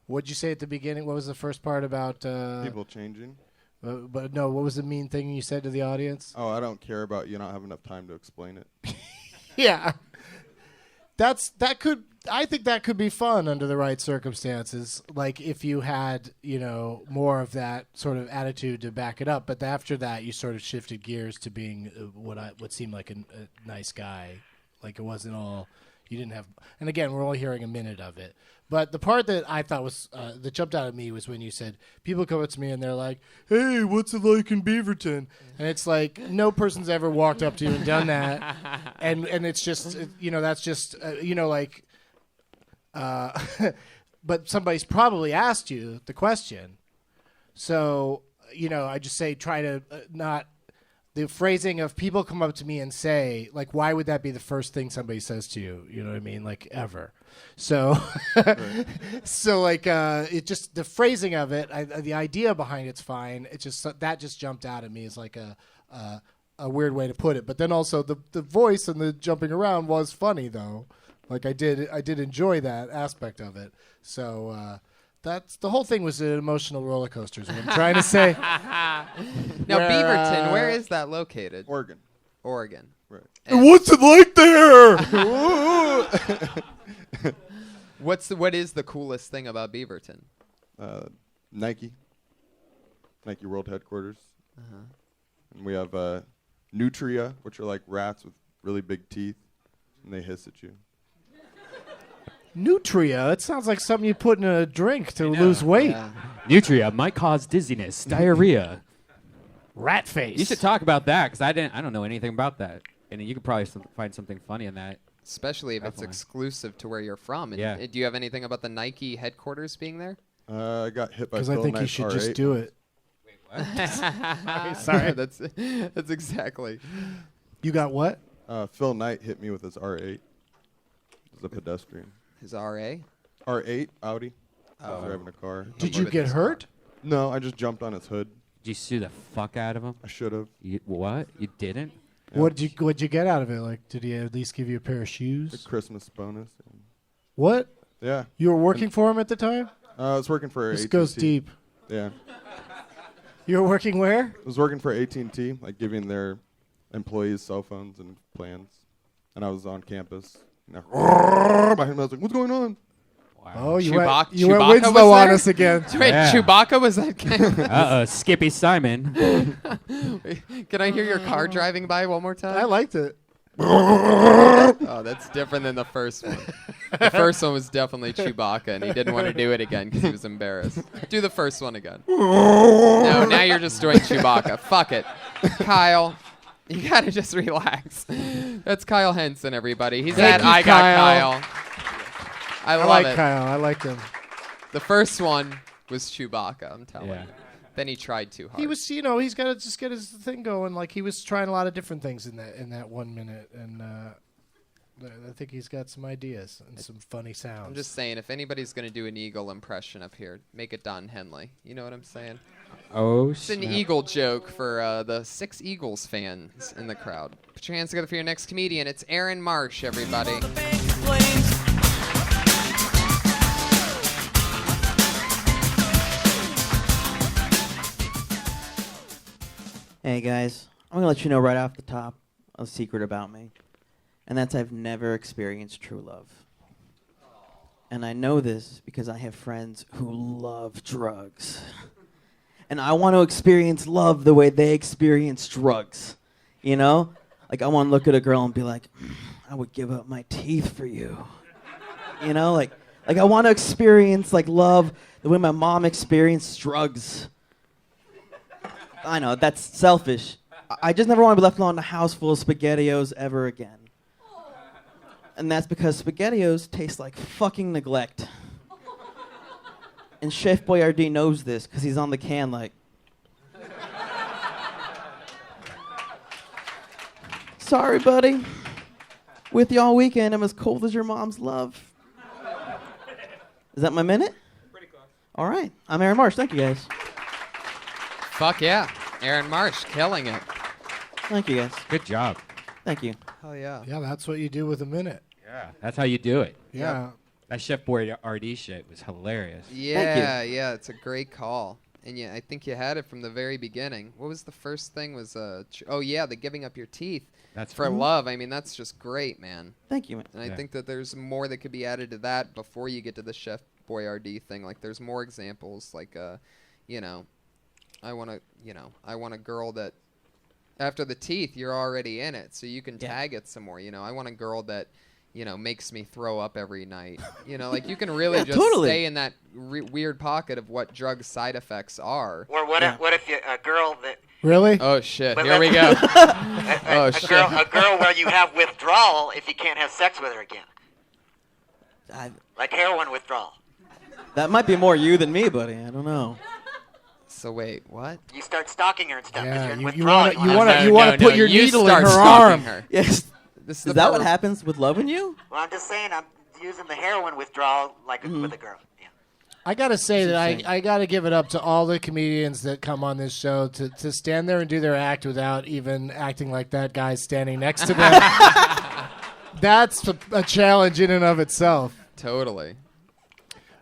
what'd you say at the beginning? What was the first part about People changing. But no, what was the mean thing you said to the audience? Oh, I don't care about you. I don't have enough time to explain it. Yeah. I think that could be fun under the right circumstances. Like if you had, more of that sort of attitude to back it up. But after that, you sort of shifted gears to being what seemed like a nice guy. Like it wasn't all you didn't have. And again, we're only hearing a minute of it. But the part that I thought was that jumped out at me was when you said people come up to me and they're like, "Hey, what's it like in Beaverton?" And it's like no person's ever walked up to you and done that, and it's just that's just like. But somebody's probably asked you the question. So, I just say try to not the phrasing of people come up to me and say, like, why would that be the first thing somebody says to you? You know what I mean? Like, ever. So, so like, it just, the phrasing of it, the idea behind it's fine. It just, that just jumped out at me as like a weird way to put it. But then also the voice and the jumping around was funny though. Like I did enjoy that aspect of it. So that's the whole thing was an emotional roller coaster. Is what I'm trying to say. Now Beaverton, where is that located? Oregon. Right. And what's it like there? What is the coolest thing about Beaverton? Nike World Headquarters. And we have Nutria, which are like rats with really big teeth, and they hiss at you. Nutria. It sounds like something you put in a drink to lose weight. Yeah. Nutria might cause dizziness, diarrhea. Rat face. You should talk about that because I don't know anything about that, and you could probably find something funny in that. Especially if Definitely. it's exclusive to where you're from. And Yeah. do you have anything about the Nike headquarters being there? I got hit by Because I Phil think you Knight's should R8 just do once. it. Sorry. That's exactly. You got what? Phil Knight hit me with his R8. As a pedestrian. His RA? R8 Audi. I was driving a car. Did you get hurt? No, I just jumped on his hood. Did you sue the fuck out of him? I should have. What? You didn't? Yeah. What'd you get out of it? Like, did he at least give you a pair of A shoes? Christmas bonus. What? Yeah. You were working for him at the time? I was working for This AT&T. goes deep. Yeah. You were working where? I was working for AT&T, like giving their employees cell phones and plans. And I was on campus. And behind me, I was like, what's going on? Oh, you Chewbacca- went Chewbacca Winslow was on there? us again. Wait, Yeah. Chewbacca was that guy? Skippy Simon. Can I hear your car driving by one more time? I liked it. Oh, that's different than the first one. The first one was definitely Chewbacca, and he didn't want to do it again because he was embarrassed. Do the first one again. No, now you're just doing Chewbacca. Fuck it. Kyle, you gotta just relax. That's Kyle Henson, everybody. He's Thank at you, I Got Kyle. Kyle. I I love like it. Kyle. I liked him. The first one was Chewbacca, I'm telling Yeah. you. Then he tried too hard. He was, he's got to just get his thing going. Like he was trying a lot of different things in that 1 minute, and I think he's got some ideas and some funny sounds. I'm just saying, if anybody's going to do an eagle impression up here, make it Don Henley. You know what I'm saying? Oh, It's an eagle joke for the 6 Eagles fans in the crowd. Put your hands together for your next comedian. It's Aaron Marsh, everybody. Hey guys, I'm gonna let you know right off the top a secret about me, and that's I've never experienced true love. And I know this because I have friends who love drugs. And I want to experience love the way they experience drugs. You know? Like I want to look at a girl and be like, I would give up my teeth for you. You know, like I want to experience like love the way my mom experienced drugs. I know, that's selfish. I just never want to be left alone in a house full of SpaghettiOs ever again. And that's because SpaghettiOs taste like fucking neglect. And Chef Boyardee knows this because he's on the can like... Sorry, buddy. With you all weekend, I'm as cold as your mom's love. Is that my minute? Pretty close. All right. I'm Aaron Marsh. Thank you, guys. Fuck yeah. Aaron Marsh, killing it. Thank you, guys. Good job. Thank you. Hell yeah. Yeah, that's what you do with a minute. Yeah, that's how you do it. Yeah. That Chef Boyardee shit was hilarious. Yeah, yeah, it's a great call. And yeah, I think you had it from the very beginning. What was the first thing? Was the giving up your teeth. That's for love. I mean, that's just great, man. Thank you, man. And I think that there's more that could be added to that before you get to the Chef Boyardee thing. Like, there's more examples. Like, I want a girl that after the teeth, you're already in it, so you can tag it some more. I want a girl that, makes me throw up every night. Like you can really just stay in that weird pocket of what drug side effects are. Or what if a girl that... Really? Oh, shit. But Here we go. a girl where you have withdrawal if you can't have sex with her again. Like heroin withdrawal. That might be more you than me, buddy. I don't know. So wait, what? You start stalking her and stuff. Yeah, you're in you withdrawal. want to put your you needle in start her stalking arm. her. Yes. This Is that what happens with loving you? Well, I'm just saying I'm using the heroin withdrawal like with a girl. Yeah. I gotta say that I gotta give it up to all the comedians that come on this show to stand there and do their act without even acting like that guy's standing next to them. That's a challenge in and of itself. Totally.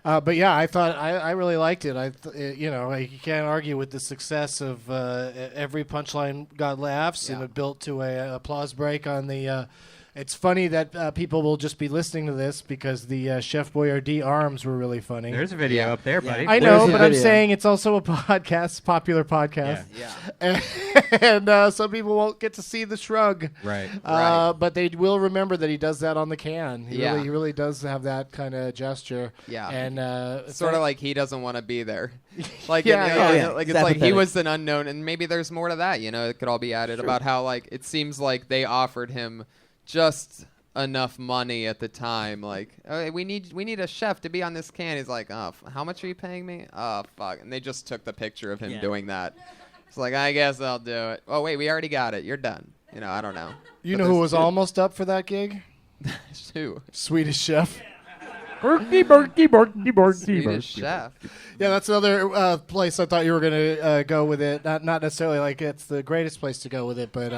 But yeah, I thought I really liked it. You can't argue with the success of every punchline got laughs, and it built to a applause break on the. It's funny that people will just be listening to this because the Chef Boyardee arms were really funny. There's a video up there, buddy. I know, There's a but I'm video. saying it's also a popular podcast. Yeah. And some people won't get to see the shrug. Right. But they will remember that he does that on the can. He Yeah. really does have that kind of gesture. Yeah. And Sort of like he doesn't want to be there. Like, Yeah, like It's it's like he apathetic. was an unknown, and maybe there's more to that. It could all be added about how like it seems like they offered him just enough money at the time. Like, oh, we need a chef to be on this can. He's like, oh, how much are you paying me? Oh, fuck. And they just took the picture of him doing that. It's like, I guess I'll do it. Oh, wait, we already got it. You're done. I don't know. You But know who there's was almost up for that gig? Who? Swedish Chef. Swedish Chef. Yeah, that's another place I thought you were going to go with it. Not necessarily like it's the greatest place to go with it, but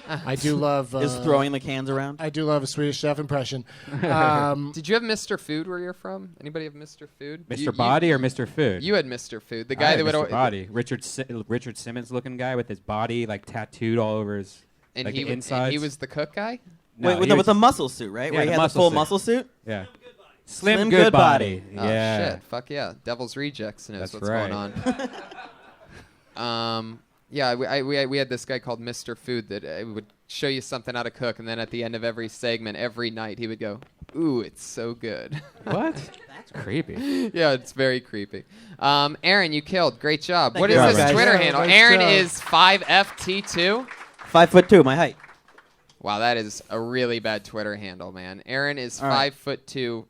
I do love... Is throwing the cans around? I do love a Swedish Chef impression. Did you have Mr. Food where you're from? Anybody have Mr. Food? Mr. Body or Mr. Food? You had Mr. Food. The I guy had that would Mr. always... Body. Richard Simmons looking guy with his body like tattooed all over his And like he the insides. he was the cook guy? No, Wait, he with the was- muscle suit, right? Yeah, Where he the had the muscle full suit. muscle suit? Yeah. Slim Slim good Good body. Body. Oh, Yeah. shit. Fuck yeah. Devil's Rejects knows That's what's right. going on. Yeah, we had this guy called Mr. Food that would show you something how to cook, and then at the end of every segment, every night, he would go, ooh, it's so good. What? That's creepy. Yeah, it's very creepy. Aaron, you killed. Great job. Thank What you, is this guys. Twitter Yeah, handle? nice Aaron job. is 5FT2. 5'2", my height. Wow, that is a really bad Twitter handle, man. Aaron is All right. 5'2",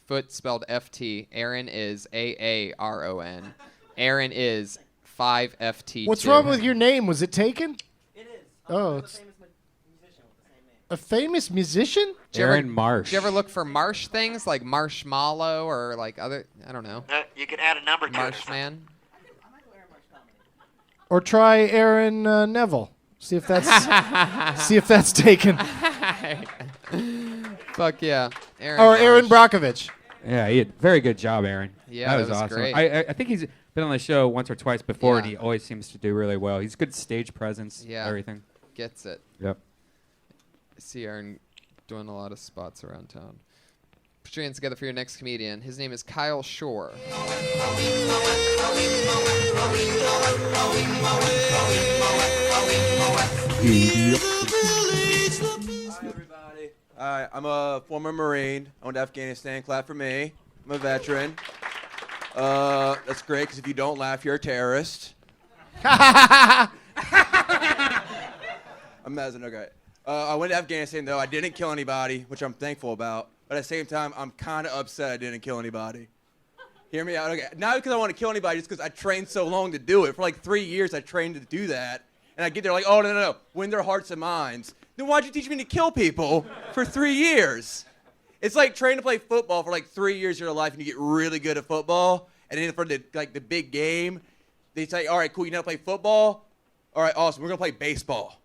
foot spelled FT. Aaron is AARON. Aaron is 5FT2. What's wrong with your name? Was it taken? It is. Oh, it's musician with the same name. a famous musician? Did you ever- Aaron Marsh. Did you ever look for marsh things like marshmallow or like other, I don't know, You can add a number to it. marshman? Or try Aaron Neville. See if that's taken. Fuck yeah. Aaron Or Aaron Marsh. Brockovich. Yeah, he had very good job, Aaron. Yeah, that was was awesome. great. I think he's been on the show once or twice before, and Yeah. he always seems to do really well. He's good stage presence. Yeah. Everything. Gets it. Yep. I see Aaron doing a lot of spots around town. Put your hands together for your next comedian. His name is Kyle Shore. Hi, everybody. Hi, I'm a former Marine. I went to Afghanistan. Clap for me. I'm a veteran. That's great, because if you don't laugh, you're a terrorist. I'm messing, okay. I went to Afghanistan, though. I didn't kill anybody, which I'm thankful about. But at the same time, I'm kind of upset I didn't kill anybody. Hear me out. Okay. Not because I want to kill anybody, just because I trained so long to do it. For like 3 years, I trained to do that. And I get there like, oh, no. Win their hearts and minds. Then why'd you teach me to kill people for 3 years? It's like training to play football for like 3 years of your life, and you get really good at football. And then for the big game, they say, all right, cool, you know how to play football? All right, awesome, we're going to play baseball.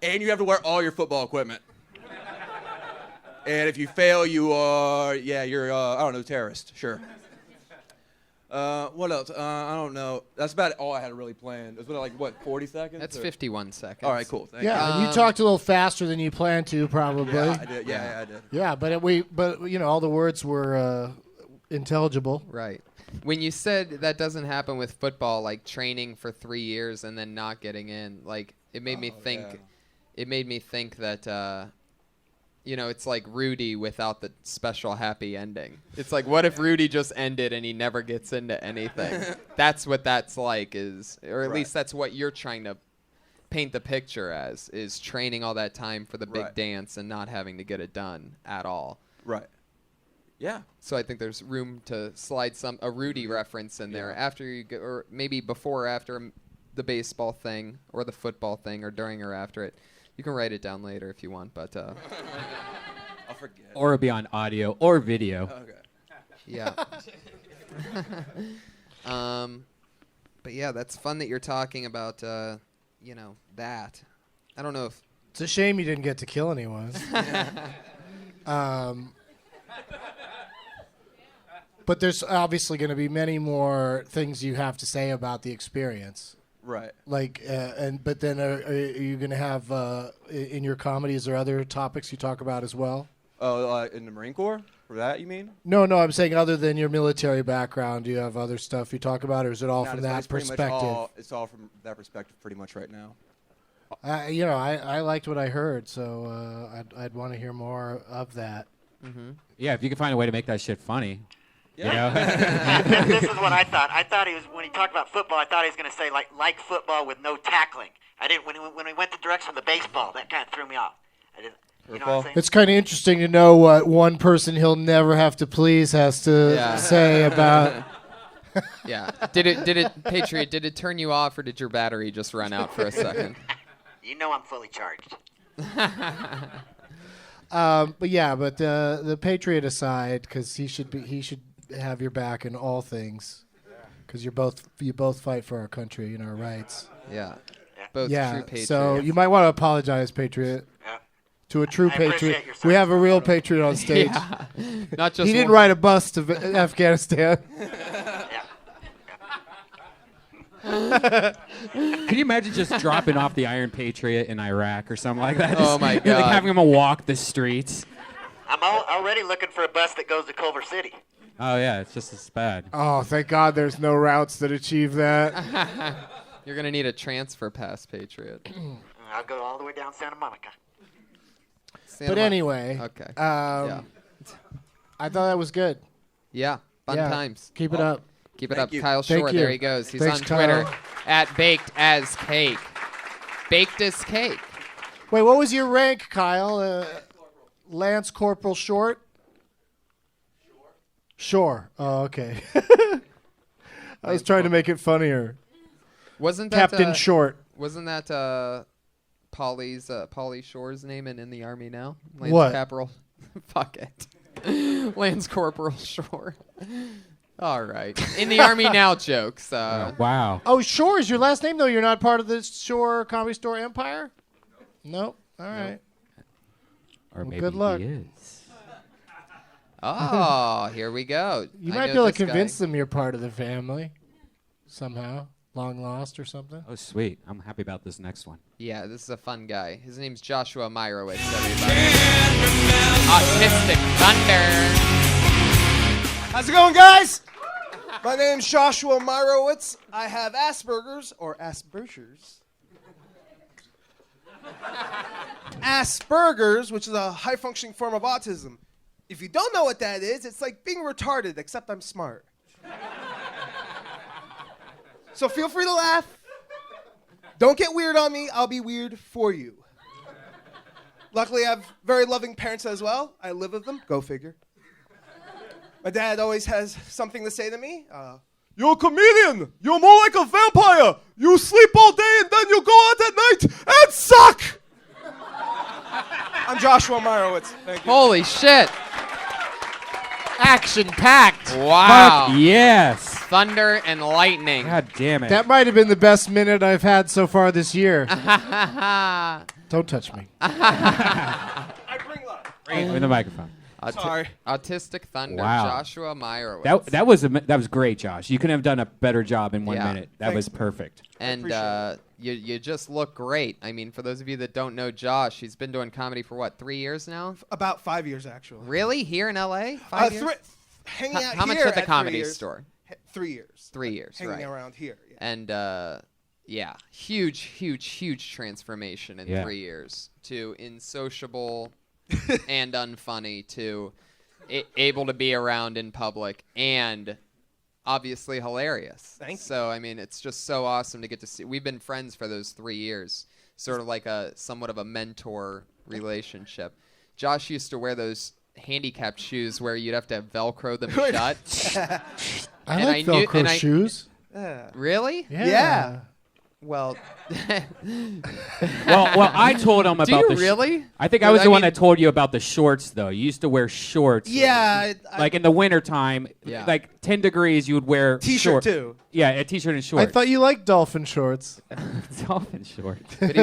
And you have to wear all your football equipment. And if you fail, you are, you're, I don't know, terrorist, sure. What else? I don't know. That's about all I had really planned. It was like, what, 40 seconds? That's or- 51 seconds. All right, cool. Thank Yeah, and you Um, talked a little faster than you planned to, probably. you. Yeah, I did. Yeah, I did. Yeah, but you know, all the words were intelligible. Right. When you said that doesn't happen with football, like training for 3 years and then not getting in, like it made me think. yeah. It made me think that. You know, it's like Rudy without the special happy ending. It's like, what if Rudy just ended and he never gets into anything? That's what that's like, or at least that's what you're trying to paint the picture as, is training all that time for the big Right. dance and not having to get it done at all. Right. Yeah. So I think there's room to slide a Rudy reference in there after you get, or maybe before or after the baseball thing or the football thing, or during or after it. You can write it down later if you want, but I'll forget. Or it'll be on audio or video. Okay. yeah. But yeah, that's fun that you're talking about, you know, that. I don't know if It's a shame you didn't get to kill anyone. But there's obviously going to be many more things you have to say about the experience. Right. Like, but then are you going to have in your comedy? Is there other topics you talk about as well? Oh, in the Marine Corps? For that, you mean? No, I'm saying other than your military background, do you have other stuff you talk about, or is it all No, from it's that pretty much perspective? it's all from that perspective pretty much right now. You know, I liked what I heard, so I'd want to hear more of that. Yeah, if you can find a way to make that shit funny. Yeah. You know? This is what I thought. I thought he was, when he talked about football, I thought he was going to say like football with no tackling. I didn't when we went the direction of the baseball. That kind of threw me off. I didn't. You know what I'm saying? It's kind of interesting to know what one person he'll never have to please has to say about. yeah. Did it, Patriot? Did it turn you off, or did your battery just run out for a second? You know I'm fully charged. But the Patriot aside, because he should have your back in all things, because you both fight for our country and our rights. Yeah. Both Yeah. true patriots. So you might want to apologize, Patriot. Yeah. To a true I appreciate patriot. your We have a real patriot on stage. Yeah. Not just He didn't one. ride a bus to Afghanistan. Can you imagine just dropping off the Iron Patriot in Iraq or something like that? Oh, my Like God. having him walk the streets. I'm already looking for a bus that goes to Culver City. Oh yeah, it's just as bad. Oh, thank God there's no routes that achieve that. You're gonna need a transfer pass, Patriot. I'll go all the way down Santa Monica. Santa But Mon- anyway, Okay. I thought that was good. Yeah. Fun Yeah. times. Keep it up. Keep it Thank up, you. Kyle Thank Shore. you. There he goes. He's Thanks, on Twitter Kyle. at Baked as Cake. Baked as Cake. Wait, what was your rank, Kyle? Lance Corporal Short? Shore. Oh, okay. I was trying to make it funnier. Wasn't that Captain Short. Wasn't that Pauly Shore's name in the Army now? Lance What? Corporal. Fuck it. Lance Corporal Shore. All right. In the Army now jokes. Wow. Oh, Shore is your last name, though? You're not part of the Shore Comedy Store empire? Nope. All right. Or maybe good luck. he is. Oh, here we go. You I might know be able to this guy. convince them you're part of the family somehow. Long lost or something. Oh sweet, I'm happy about this next one. Yeah, this is a fun guy. His name's Joshua Meyerowitz, everybody. Autistic Thunder. How's it going, guys? My name's Joshua Meyerowitz. I have Asperger's or Asperger's. Asperger's, which is a high-functioning form of autism. If you don't know what that is, it's like being retarded, except I'm smart. So feel free to laugh. Don't get weird on me. I'll be weird for you. Luckily, I have very loving parents as well. I live with them. Go figure. My dad always has something to say to me. You're a comedian. You're more like a vampire. You sleep all day and then you go out at night and suck. I'm Joshua Meyerowitz. Thank you. Holy shit. Action-packed. Wow. Fuck yes. Thunder and lightning. God damn it. That might have been the best minute I've had so far this year. Don't touch me. I bring love. Bring it in the microphone. Sorry. Autistic Thunder, Wow. Joshua Meyerowitz. That was great, Josh. You couldn't have done a better job in 1 Yeah. minute. That was perfect. And appreciate you just look great. I mean, for those of you that don't know Josh, he's been doing comedy for what, 3 years now? About 5 years, actually. Really? Here in LA? 5 years? Hanging out How much here at the 3 Comedy years. Store? 3 years. 3 years, Hanging right. around here. Yeah. And yeah, huge transformation in Yeah. 3 years to insociable and unfunny to able to be around in public and obviously hilarious. Thank you. So I mean, it's just so awesome to get to see. We've been friends for those 3 years, sort of like a somewhat of a mentor relationship. Josh used to wear those handicapped shoes where you'd have to Velcro them shut. I And like I knew- Velcro and I- shoes. Yeah. Really? Yeah. Well, Well, I told him about do you the really? I think I was the one that told you about the shorts, though. You used to wear shorts. Yeah. Like in the wintertime, Yeah. like 10 degrees, you would wear T-shirt short- too. Yeah, a t-shirt and I shorts. thought you liked dolphin shorts. Dolphin shorts. But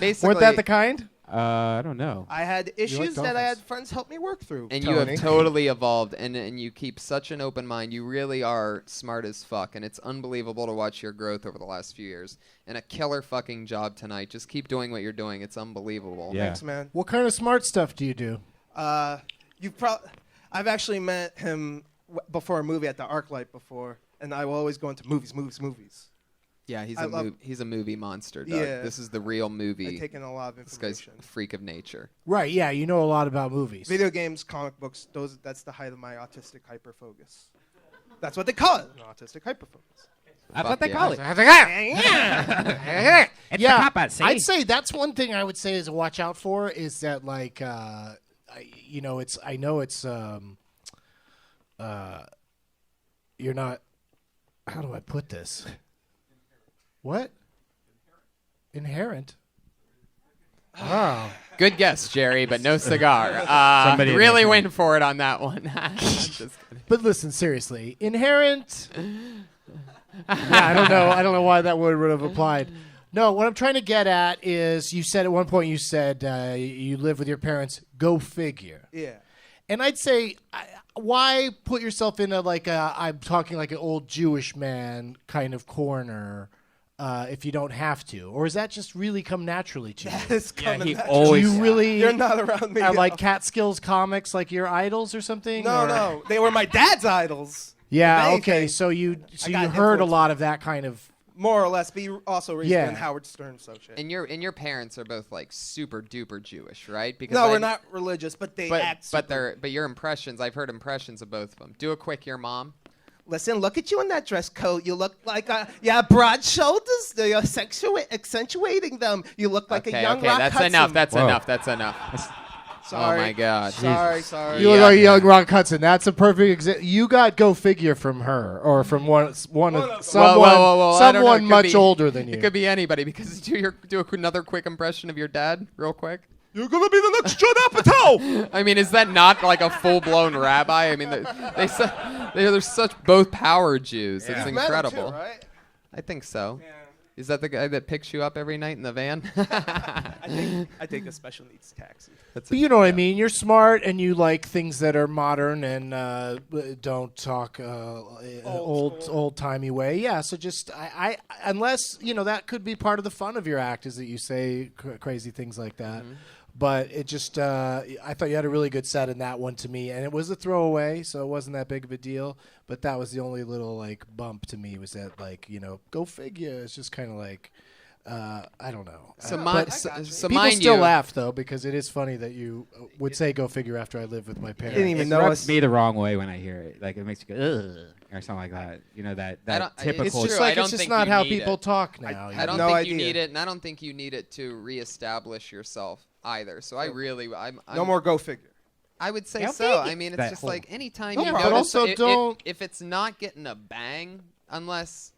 basically, Weren't that the kind? I don't know. I had issues that I dolphins. had friends help me work through. and you have Tony. totally evolved, and you keep such an open mind. You really are smart as fuck, and it's unbelievable to watch your growth over the last few years. And a killer fucking job tonight. Just keep doing what you're doing. It's unbelievable. Yeah. Thanks, man. What kind of smart stuff do you do? I've actually met him before a movie at the ArcLight before, and I will always go into movies. Yeah, he's I love- he's a movie monster, Doug. Yeah. This is the real movie. I've taken a lot of This guy's information. a freak of nature. Right, yeah, you know a lot about movies. Video games, comic books, that's the height of my autistic hyperfocus. That's what they call it, an autistic hyperfocus. That's what they call it. Yeah, cop-out, see? I'd say that's one thing I would say is to watch out for is that like you're not. How do I put this? What? Inherent. Oh. Good guess, Jerry, but no cigar. Somebody Really in went for it on that one. Just kidding. But listen, seriously, inherent. Yeah, I don't know why that word would have applied. No, what I'm trying to get at is you said at one point you said you live with your parents. Go figure. Yeah. And I'd say, why put yourself in I'm talking like an old Jewish man kind of corner if you don't have to? Or does that just really come naturally to you? It's coming he naturally. always- Do you really You're not around me. are like Catskills comics like your idols or something? No, or? no. They were my dad's idols. Yeah, If okay. anything, So you I got heard a influenced. lot of that kind of. More or less, but you also raised Yeah. in Howard Stern, so shit. And your parents are both like super duper Jewish, right? Because No, we're not religious, but they act super. But your impressions, I've heard impressions of both of them. Do a quick your mom. Listen, look at you in that dress coat. You look like you have broad shoulders. They're accentuating them. You look like Okay, a young okay, Rock that's Hudson. enough. That's Whoa. enough. That's enough. Sorry. Oh my God. Sorry. You look Yeah. like a young Rock Hudson. That's a perfect example. You got go figure from her or from one of someone Whoa, I don't know. someone It could much be- older than you. It could be anybody. Because do another quick impression of your dad, real quick. You're gonna be the next Judd Apatow. I mean, is that not like a full-blown rabbi? I mean, they're such both power Jews. It's You've met him incredible. too, right? I think so. Yeah. Is that the guy that picks you up every night in the van? I take a special needs taxi. That's But you know what I mean. You're smart and you like things that are modern and don't talk old timey way. Yeah. So just I unless that could be part of the fun of your act is that you say crazy things like that. Mm-hmm. But it just I thought you had a really good set in that one to me, and it was a throwaway, so it wasn't that big of a deal. But that was the only little bump to me was that go figure. It's just kind of like. I don't know. So, But so people mind still you, laugh though because it is funny that you would say "go figure" after I live with my parents. Didn't even It know rubs us. me the wrong way when I hear it. Like it makes you go ugh or something like that. You know that I don't- typical. it's It's true. like I don't it's just think not you how need people it. talk now. I don't no think you idea. need it, and I don't think you need it to reestablish yourself either. So I really, I'm No more go figure. I would say Yeah, so. maybe. I mean, it's That just whole- like anytime No you problem. notice But also don't- if it's not getting a bang, unless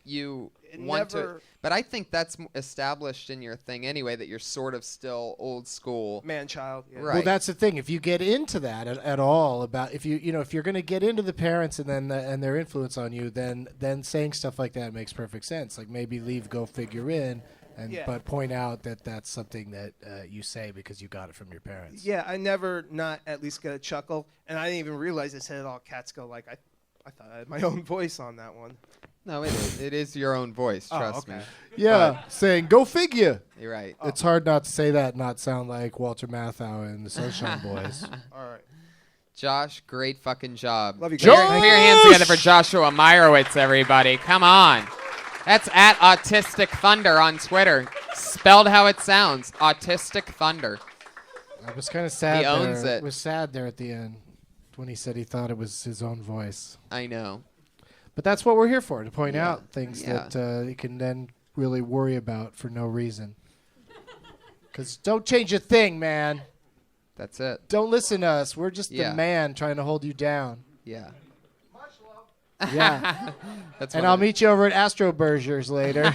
you It want to. never- But I think that's established in your thing anyway. That you're sort of still old school. Man child. Yeah. Right. Well, that's the thing. If you get into that at all about if if you're going to get into the parents and then and their influence on you, then saying stuff like that makes perfect sense. Like maybe leave go figure in and Yeah. but point out that that's something that you say because you got it from your parents. Yeah, I never not at least get a chuckle, and I didn't even realize I said it all. Cats go like, I thought I had my own voice on that one. No, it is. It is your own voice. Oh, Trust okay. me. Yeah, saying "Go figure." You're right. It's hard not to say that and not sound like Walter Matthau and the Sunshine Boys. All right. Josh, great fucking job. Love you Put your, guys. put your hands together for Joshua Meyerowitz, everybody. Come on. That's at Autistic Thunder on Twitter. Spelled how it sounds. Autistic Thunder. I was kind of sad. He owns there. it. Was sad there at the end when he said he thought it was his own voice. I know. But that's what we're here for, to point Yeah. out things Yeah. that you can then really worry about for no reason. Because don't change a thing, man. That's it. Don't listen to us. We're just Yeah. the man trying to hold you down. Yeah. Yeah. That's And one I'll of the- meet you over at Astro Burgers later.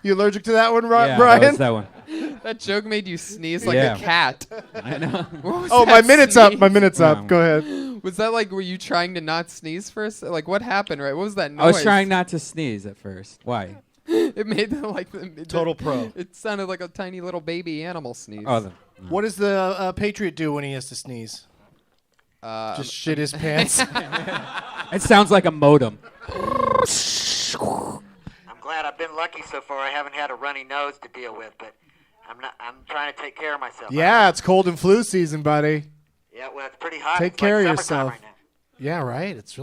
You allergic to that one, Yeah, Brian? that was that one. That joke made you sneeze like Yeah. a cat. I know. What was Oh, that my minute's up. sneeze? My minute's up. Wow. Go ahead. Was that like, were you trying to not sneeze for a Like, what happened, right? What was that noise? I was trying not to sneeze at first. Why? It made the Total pro. It sounded like a tiny little baby animal sneeze. Oh, What does the Patriot do when he has to sneeze? Just shit his pants. it sounds like a modem. I'm glad I've been lucky so far. I haven't had a runny nose to deal with, but I'm trying to take care of myself. Yeah, it's cold and flu season, buddy. Yeah, well, it's pretty hot. Take It's care like of summertime yourself. right now. Yeah, right. It's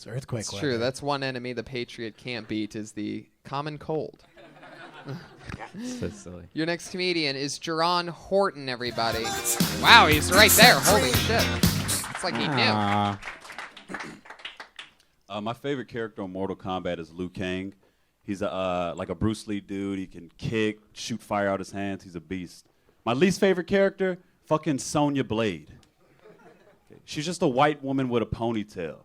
earthquake It's weather. true. That's one enemy the Patriot can't beat is the common cold. So silly. Your next comedian is Jerron Horton, everybody. Wow, he's right there. Holy shit. It's like he knew. Aw. My favorite character on Mortal Kombat is Liu Kang. He's like a Bruce Lee dude. He can kick, shoot fire out his hands. He's a beast. My least favorite character, fucking Sonya Blade. She's just a white woman with a ponytail.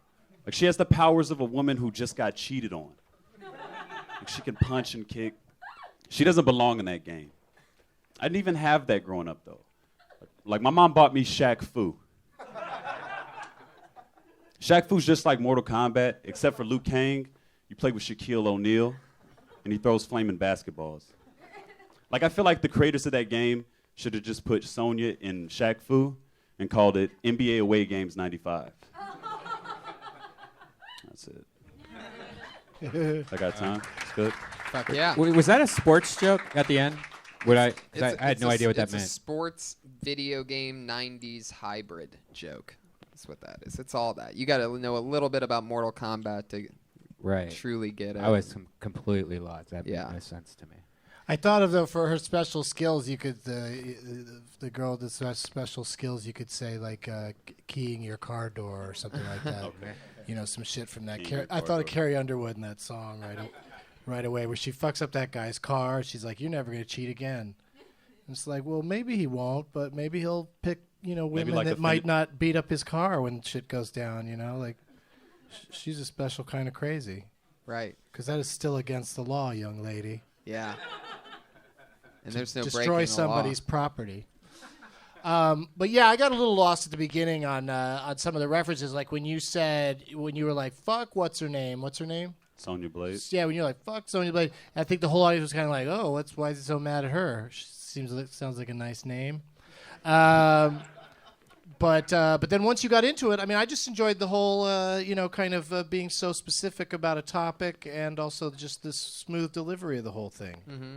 Like, she has the powers of a woman who just got cheated on. Like, she can punch and kick. She doesn't belong in that game. I didn't even have that growing up, though. Like, my mom bought me Shaq Fu. Shaq Fu's just like Mortal Kombat, except for Liu Kang. You play with Shaquille O'Neal, and he throws flaming basketballs. Like, I feel like the creators of that game should have just put Sonya in Shaq Fu and called it NBA Away Games 95. That's it. I got time. It's good. Fuck yeah. Was that a sports joke at the end? Would I? 'Cause It's I had no idea what that it's a meant. sports video game 90s hybrid joke. That's what that is. It's all that. You got to know a little bit about Mortal Kombat to Right. truly get it. I was completely lost. That Yeah. made no sense to me. I thought of though for her special skills, you could the girl with the special skills, you could say like keying your car door or something like that. Okay. You know, some shit from that. Keying your I car thought of door. Carrie Underwood in that song right away, where she fucks up that guy's car. She's like, "You're never gonna cheat again." And it's like, well, maybe he won't, but maybe he'll pick women like that a might fin- not beat up his car when shit goes down. You know, like she's a special kind of crazy. Right. Because that is still against the law, young lady. Yeah. And there's no breaking Destroy the somebody's property. But yeah, I got a little lost at the beginning on some of the references. Like when you were like, "Fuck, what's her name? What's her name?" Sonya Blade. Yeah, when you're like, "Fuck, Sonya Blade," I think the whole audience was kind of like, "Oh, why is he so mad at her?" Sounds like a nice name. But then once you got into it, I mean, I just enjoyed the whole, kind of being so specific about a topic and also just this smooth delivery of the whole thing. Mm-hmm.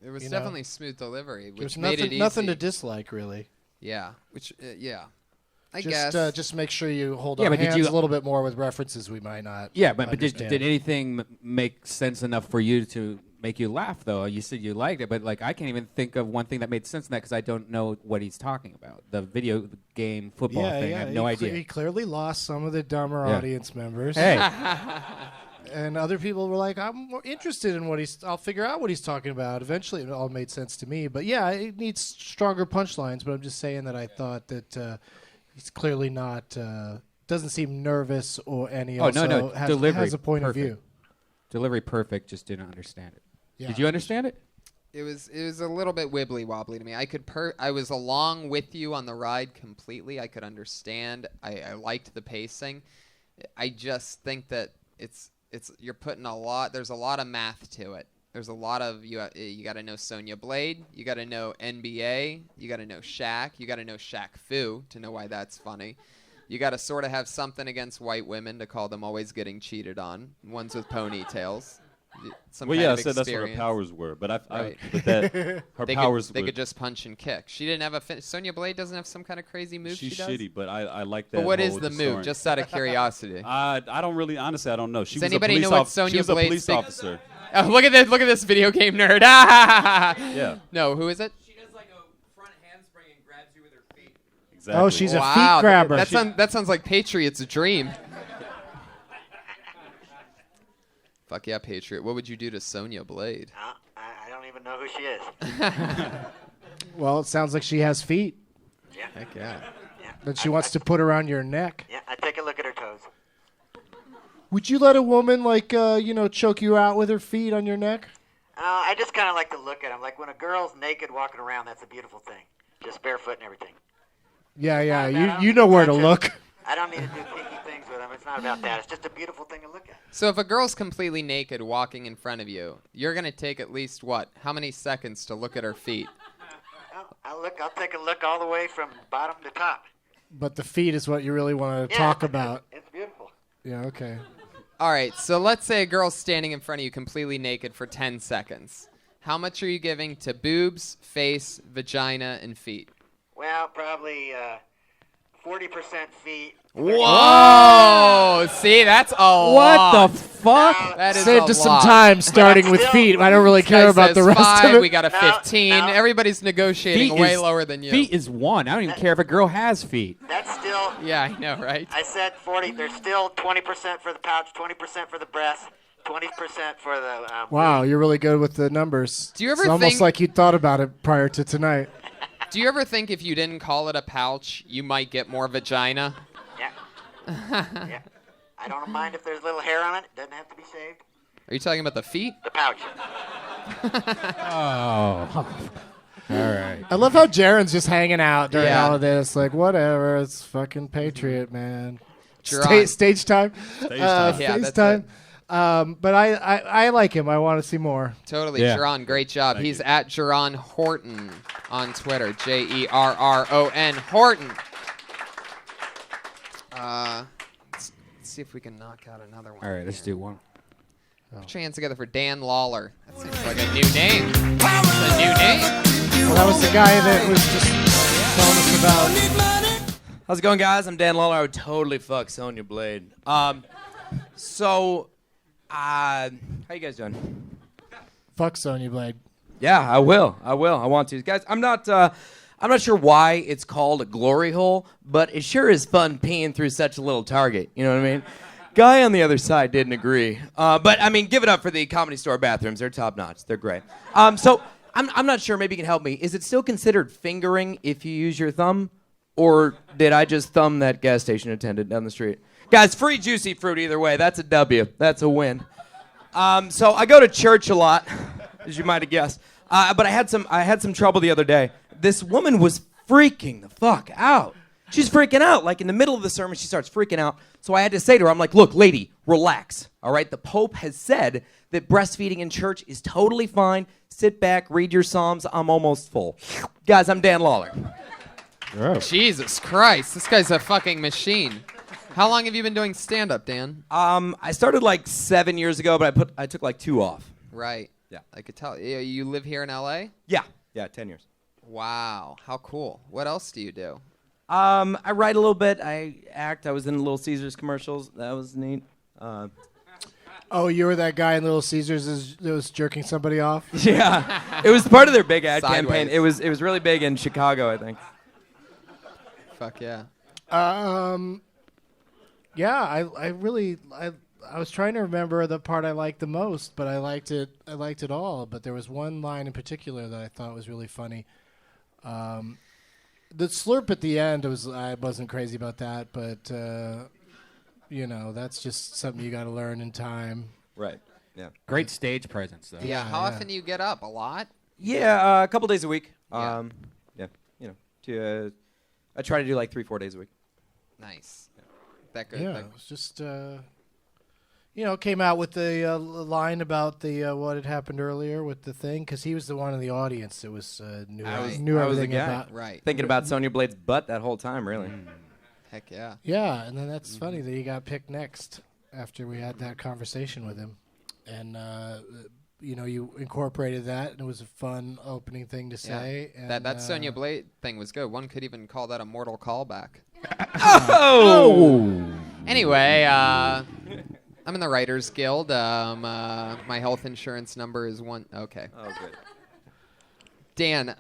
It was You know? definitely smooth delivery, which There's made it easy. nothing to dislike, really. Yeah. Which, yeah. I Just, guess. just make sure you hold Yeah, our but did hands you- a little bit more with references we might not. Yeah, but did understand. anything make sense enough for you to make you laugh, though? You said you liked it, but like I can't even think of one thing that made sense in that because I don't know what he's talking about. The video game football thing, I have no idea. He clearly lost some of the dumber Yeah. audience members. Hey. And other people were like, I'm more interested in I'll figure out what he's talking about. Eventually, it all made sense to me. But yeah, it needs stronger punchlines. But I'm just saying that I thought that he's clearly not, doesn't seem nervous and he also has a point of view. Delivery perfect, just didn't understand it. Yeah. Did you understand it? It was a little bit wibbly wobbly to me. I was along with you on the ride completely. I could understand. I liked the pacing. I just think that you're putting a lot. There's a lot of math to it. There's a lot of you got to know Sonya Blade. You got to know NBA. You got to know Shaq. You got to know Shaq Fu to know why that's funny. You got to sort of have something against white women to call them always getting cheated on. Ones with ponytails. Some Well, kind yeah, I of said that's what her experience. powers were, but Right. but that her They powers. They could just punch and kick. She didn't have a. Sonya Blade doesn't have some kind of crazy move. She's she does? shitty, but I like that. But what whole is the move? story. Just out of curiosity. I don't really, honestly, I don't know. She Does was anybody a know police what Sonya She was a Blade's police big- officer. Oh, look at this video game nerd. Yeah. No, who is it? She does like a front handspring and grabs you with her feet. Exactly. Oh, she's a Wow, feet grabber. That sounds like Patriot's dream. Fuck yeah, Patriot. What would you do to Sonya Blade? I don't even know who she is. Well, it sounds like she has feet. Yeah. Heck yeah. That she wants to put around your neck. Yeah, I take a look at her toes. Would you let a woman choke you out with her feet on your neck? I just kind of like to look at them. Like when a girl's naked walking around, that's a beautiful thing. Just barefoot and everything. Yeah. You know where to look. I don't need to do kinky things with them. It's not about that. It's just a beautiful thing to look at. So if a girl's completely naked walking in front of you, you're going to take at least what? How many seconds to look at her feet? I'll take a look all the way from bottom to top. But the feet is what you really want to talk about. It's beautiful. Yeah, okay. All right, so let's say a girl's standing in front of you completely naked for 10 seconds. How much are you giving to boobs, face, vagina, and feet? Well, probably 40% feet. Whoa! See, that's a lot. What the fuck? That is Saved a us some lot. time starting with feet. I don't really This guy care about the says rest 5, of it. We got a 15. Everybody's negotiating way lower than you. Feet is 1. I don't even care if a girl has feet. That's still. Yeah, I know, right? I said 40. There's still 20% for the pouch, 20% for the breast, 20% for the. Wow, you're really good with the numbers. Do you ever it's almost think- like you thought about it prior to tonight. Do you ever think if you didn't call it a pouch, you might get more vagina? Yeah. Yeah. I don't mind if there's a little hair on it. It doesn't have to be shaved. Are you talking about the feet? The pouch. Oh. All right. I love how Jaren's just hanging out during Yeah. all of this. Like, whatever. It's fucking Patriot, man. Jaron. Stage time. Stage time. Yeah, that's FaceTime. But I like him. I want to see more. Totally. Yeah. Jaron, great job. Thank He's you. at Jaron Horton on Twitter. Jerron Horton. Let's see if we can knock out another one. All right, let's do one. Put your hands together for Dan Lawler. That seems like a new name. It's a new name. Well, that was the guy that was just telling us about. How's it going, guys? I'm Dan Lawler. I would totally fuck Sonya Blade. How you guys doing? Fuck Sonya Blade. Yeah, I will. I want to. Guys, I'm not sure why it's called a glory hole, but it sure is fun peeing through such a little target. You know what I mean? Guy on the other side didn't agree. But, I mean, give it up for the Comedy Store bathrooms. They're top-notch. They're great. So I'm not sure. Maybe you can help me. Is it still considered fingering if you use your thumb? Or did I just thumb that gas station attendant down the street? Guys, free juicy fruit either way. That's a W. That's a win. So I go to church a lot, as you might have guessed. But I had some trouble the other day. This woman was freaking the fuck out. She's freaking out. Like in the middle of the sermon, she starts freaking out. So I had to say to her, I'm like, look, lady, relax. All right? The Pope has said that breastfeeding in church is totally fine. Sit back, read your Psalms. I'm almost full. Guys, I'm Dan Lawler. Jesus Christ. This guy's a fucking machine. How long have you been doing stand-up, Dan? I started like 7 years ago, but I took like 2 off. Right. Yeah. I could tell. You live here in L.A.? Yeah, 10 years. Wow. How cool. What else do you do? I write a little bit. I act. I was in Little Caesars commercials. That was neat. Oh, you were that guy in Little Caesars that was jerking somebody off? Yeah, it was part of their big ad campaign. Sideways. It was really big in Chicago, I think. Fuck yeah. Yeah, I was trying to remember the part I liked the most, but I liked it all. But there was one line in particular that I thought was really funny. The slurp at the end I wasn't crazy about that, but that's just something you got to learn in time. Right. Yeah. Great stage presence, though. Yeah. How often do you get up? A lot? Yeah, a couple days a week. Yeah. I try to do like 3-4 days a week. Nice. That good. Yeah, That- it was just came out with the line about the what had happened earlier with the thing, because he was the one in the audience that was knew I was everything the guy. about. Right. Thinking about Sonya Blade's butt that whole time, really. Heck yeah. Yeah, and then that's funny that he got picked next after we had that conversation with him, and you incorporated that, and it was a fun opening thing to say. Yeah. And, That Sonya Blade thing was good. One could even call that a mortal callback. Oh! Anyway, I'm in the Writers Guild. My health insurance number is one. Okay. Oh, good. Dan,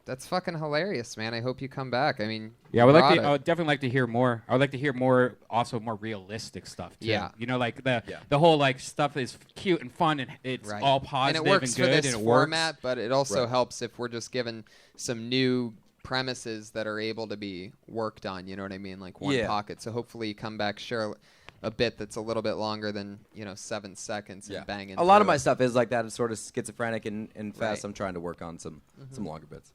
that's fucking hilarious, man. I hope you come back. I mean, Yeah, I would definitely like to hear more. I would like to hear more, also more realistic stuff too. Yeah. Like the whole like stuff is cute and fun and it's all positive and it works and good for this and it format, works. but it also helps if we're just given some new premises that are able to be worked on. You know what I mean? Like one pocket. So hopefully you come back, share a bit that's a little bit longer than 7 seconds and bang into A lot of it. my stuff is like that. It's sort of schizophrenic and fast. Right. I'm trying to work on some longer bits.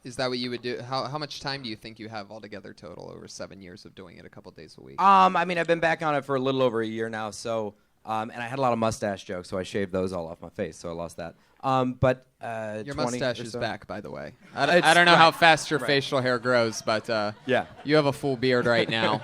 Is that what you would do? How much time do you think you have altogether total over 7 years of doing it a couple days a week? I mean, I've been back on it for a little over a year now, so and I had a lot of mustache jokes, so I shaved those all off my face, so I lost that. But your 20 mustache or is so. back, by the way. I don't know how fast your facial hair grows, but yeah, you have a full beard right now.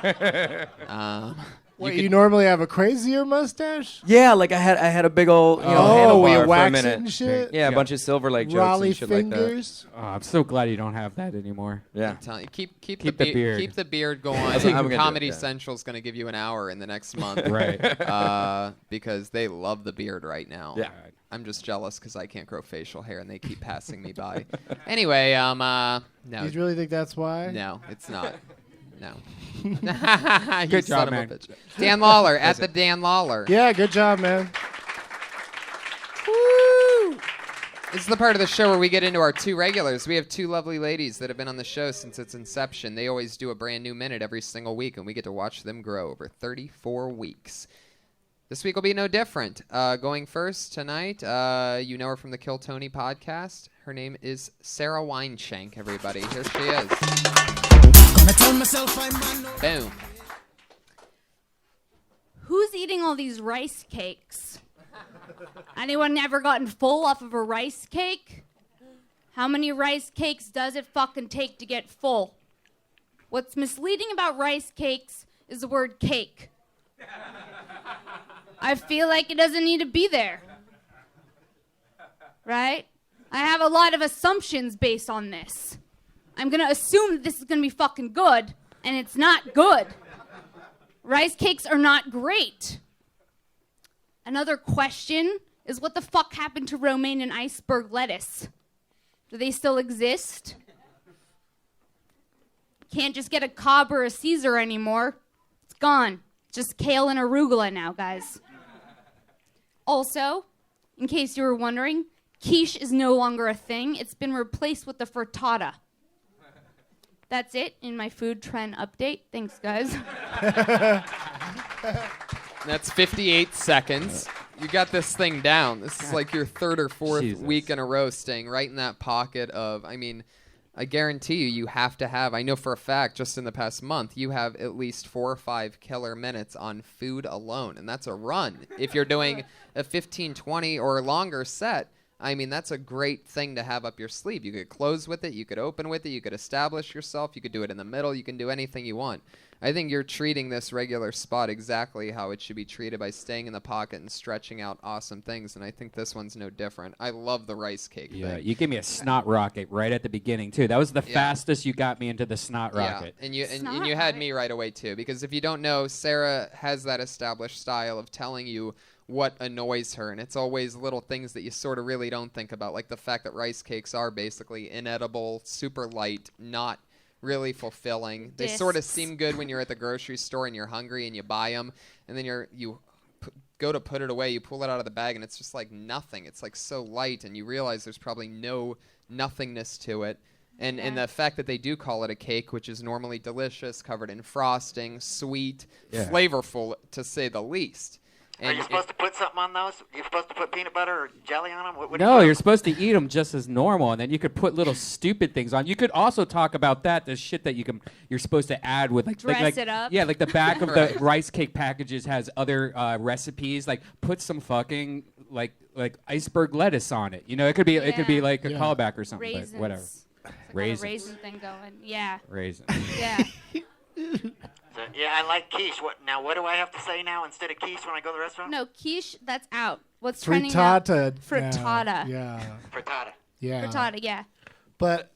Wait, you normally have a crazier mustache? Yeah, like I had a big old handlebar were you for a waxing minute. and shit? Yeah, a bunch of Silver Lake jokes Raleigh and shit fingers? like Oh, I'm so glad you don't have that anymore. that. Yeah. I'm telling you, keep the beard. Keep the beard going. That's what I'm gonna do, Comedy yeah. Central's going to give you an hour in the next month, Right. because they love the beard right now. Yeah. I'm just jealous because I can't grow facial hair and they keep passing me by. Anyway, no, You really think that's why? no, it's not. No. Good son job, of a man. bitch. Dan Lawler at the Dan Lawler. Yeah, good job, man. Woo! This is the part of the show where we get into our two regulars. We have two lovely ladies that have been on the show since its inception. They always do a brand new minute every single week, and we get to watch them grow over 34 weeks. This week will be no different. Going first tonight, you know her from the Kill Tony podcast. Her name is Sarah Weinshank, everybody. Here she is. Boom. Who's eating all these rice cakes? Anyone ever gotten full off of a rice cake? How many rice cakes does it fucking take to get full? What's misleading about rice cakes is the word cake. I feel like it doesn't need to be there. Right? I have a lot of assumptions based on this. I'm going to assume that this is going to be fucking good, and it's not good. Rice cakes are not great. Another question is, what the fuck happened to romaine and iceberg lettuce? Do they still exist? Can't just get a Cobb or a Caesar anymore. It's gone. Just kale and arugula now, guys. Also, in case you were wondering, quiche is no longer a thing. It's been replaced with the frittata. That's it in my food trend update. Thanks, guys. That's 58 seconds. You got this thing down. This is like your third or fourth week in a row staying right in that pocket of, I mean, I guarantee you have to have, I know for a fact, just in the past month, you have at least 4 or 5 killer minutes on food alone. And that's a run. If you're doing a 15, 20 or longer set, I mean, that's a great thing to have up your sleeve. You could close with it. You could open with it. You could establish yourself. You could do it in the middle. You can do anything you want. I think you're treating this regular spot exactly how it should be treated, by staying in the pocket and stretching out awesome things. And I think this one's no different. I love the rice cake Yeah, thing. you gave me a snot rocket right at the beginning too. That was the fastest you got me into the snot rocket. Yeah, and you had me right away too, because if you don't know, Sarah has that established style of telling you what annoys her, and it's always little things that you sort of really don't think about, like the fact that rice cakes are basically inedible, super light, not really fulfilling. They sort of seem good when you're at the grocery store and you're hungry and you buy them, and then you go to put it away, you pull it out of the bag, and it's just like nothing. It's like so light, and you realize there's probably no nothingness to it. And the fact that they do call it a cake, which is normally delicious, covered in frosting, sweet, flavorful, to say the least. Are you supposed to put something on those? You're supposed to put peanut butter or jelly on them? What do you No, put? you're supposed to eat them just as normal, and then you could put little stupid things on. You could also talk about that, the shit that you're supposed to add with Dress it up. Yeah, like the back of Right. the rice cake packages has other recipes. Like put some fucking like iceberg lettuce on it. You know, it could be like a callback or something. Raisins. But whatever. It's like Raisins. a raisin thing going. Yeah. Raisins. Yeah. So, yeah, I like quiche. What do I have to say now instead of quiche when I go to the restaurant? No, quiche, that's out. What's trending now? Frittata. Frittata. Yeah. Frittata. Yeah. Frittata, yeah. But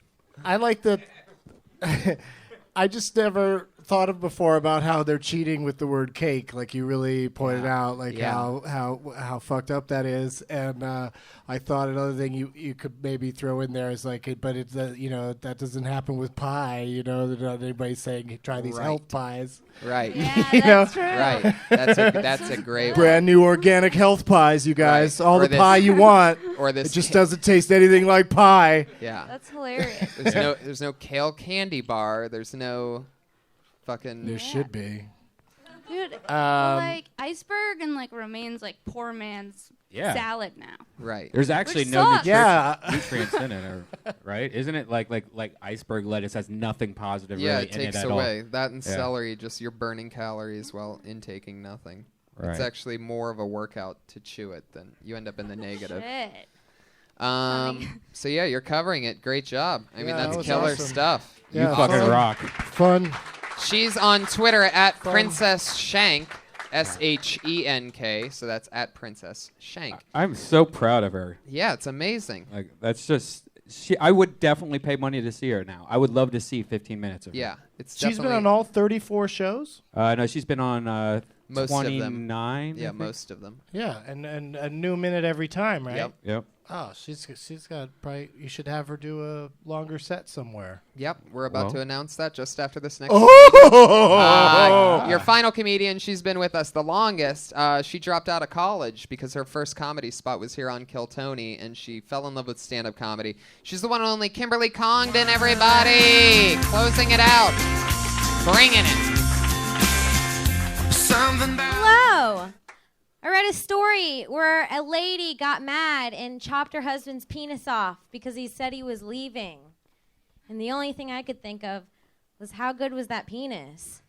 I like the. I just never thought of before about how they're cheating with the word cake, like you really pointed out, like how fucked up that is. And I thought another thing you could maybe throw in there is like, but it's that doesn't happen with pie. You know, that not anybody's saying try these health pies. Right. Yeah, that's true. Right. That's a great one. Brand new organic health pies, you guys. Right. All Or the pie you want. Or this it just doesn't taste anything like pie. Yeah. That's hilarious. There's no kale candy bar. There's no fucking. There should be. Dude, like iceberg and like remains like poor man's salad now. Right. There's actually Which no sucks. nutrients in it, right? Isn't it like iceberg lettuce has nothing positive Yeah, really it in it takes at away all? that and celery. Just you're burning calories while intaking nothing. Right. It's actually more of a workout to chew it than you end up in the negative. Shit. So yeah, you're covering it. Great job. I mean, Yeah, that's that was killer awesome. stuff. You fucking rock. Fun. She's on Twitter at Princess Shank, SHENK. So that's at Princess Shank. I'm so proud of her. Yeah, it's amazing. Like that's just I would definitely pay money to see her now. I would love to see 15 minutes of her. Yeah, it's She's been on all 34 shows? No, she's been on most of them. 29. Yeah, most of them. Yeah, and a new minute every time, right? Yep. Oh, she's got probably. You should have her do a longer set somewhere. Yep, we're about Well. to announce that just after this next. Oh! Your final comedian. She's been with us the longest. She dropped out of college because her first comedy spot was here on Kill Tony, and she fell in love with stand-up comedy. She's the one and only Kimberly Congdon, everybody! Closing it out. Bringing it. Hello. I read a story where a lady got mad and chopped her husband's penis off because he said he was leaving. And the only thing I could think of was how good was that penis?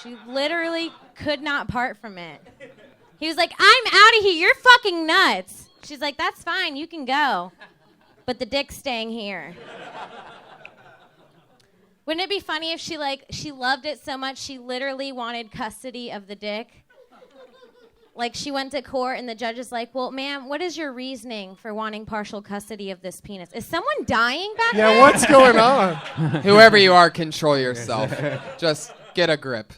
She literally could not part from it. He was like, I'm out of here. You're fucking nuts. She's like, that's fine. You can go. But the dick's staying here. Wouldn't it be funny if she loved it so much she literally wanted custody of the dick? Like she went to court and the judge is like, well, ma'am, what is your reasoning for wanting partial custody of this penis? Is someone dying back there? Yeah, what's going on? Whoever you are, control yourself. Just get a grip.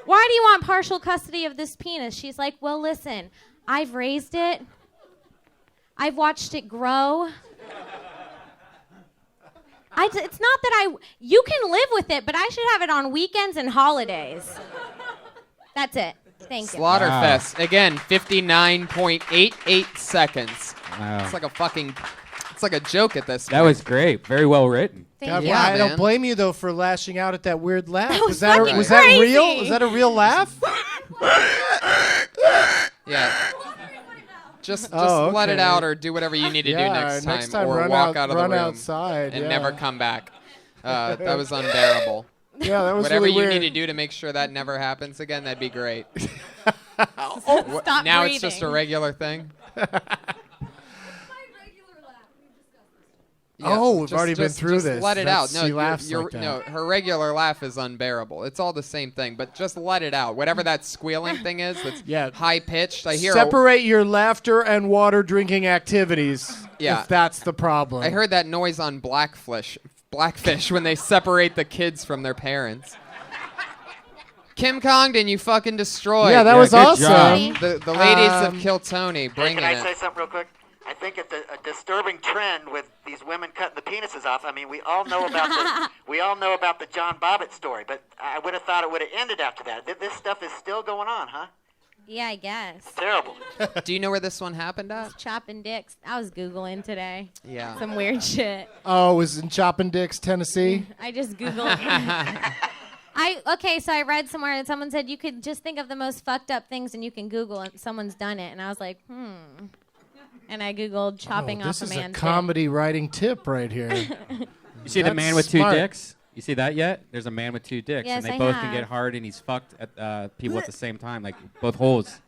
Why do you want partial custody of this penis? She's like, well, listen, I've raised it. I've watched it grow. It's not that you can live with it, but I should have it on weekends and holidays. That's it. Thank you. Slaughterfest. Again, 59.88 seconds. Wow. It's like a joke at this point. That was great. Very well written. God, Yeah, I don't man. blame you though for lashing out at that weird laugh. was fucking was that crazy. real? Is that a real laugh? Yeah. Just Oh, let it okay. out or do whatever you need to do Yeah, next time, or run walk out of the run room outside, and yeah. never come back. That was unbearable. Yeah, that was Whatever really you weird. need to do to make sure that never happens again, that'd be great. Stop Now breathing. it's just a regular thing. Oh, we've already been through just this. Let it That's- out. No, she laughs like that. no, her regular laugh is unbearable. It's all the same thing, but just let it out. Whatever that squealing thing is, that's high pitched. I hear. Separate your laughter and water drinking activities. Yeah. If that's the problem. I heard that noise on Blackfish when they separate the kids from their parents. Kim Congdon, you fucking destroyed. Yeah, that was good awesome. job. The ladies of Kill Tony, Hey, bringing can I it. say something real quick? I think it's a disturbing trend with these women cutting the penises off. I mean, we all know about the John Bobbitt story, but I would have thought it would have ended after that. This stuff is still going on, huh? Yeah, I guess. Terrible. Do you know where this one happened at? Chopping dicks. I was Googling today. Yeah. Some weird shit. Oh, it was in Chopping Dicks, Tennessee. I just Googled. So I read somewhere that someone said you could just think of the most fucked up things and you can Google and someone's done it. And I was like, And I Googled chopping off a This is man's a comedy writing tip right here. You see the That's man with smart. 2 dicks? You see that yet? There's a man with 2 dicks, Yes, and they I both have. can get hard, and he's fucked at people at the same time, like both holes.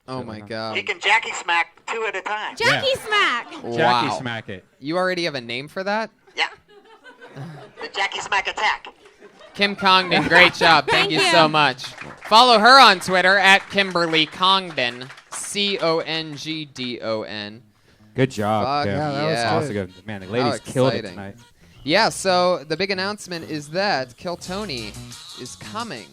Oh my god. He can Jackie smack 2 at a time. Jackie smack. Jackie smack it. You already have a name for that? Yeah. The Jackie smack attack. Kim Congdon, great job. Thank you you. so much. Follow her on Twitter at Kimberly Congdon. Congdon. Good job. Fuck Kim. yeah, that was Also good. good. Man, the How ladies killed it exciting. tonight. Yeah, so the big announcement is that Kill Tony is coming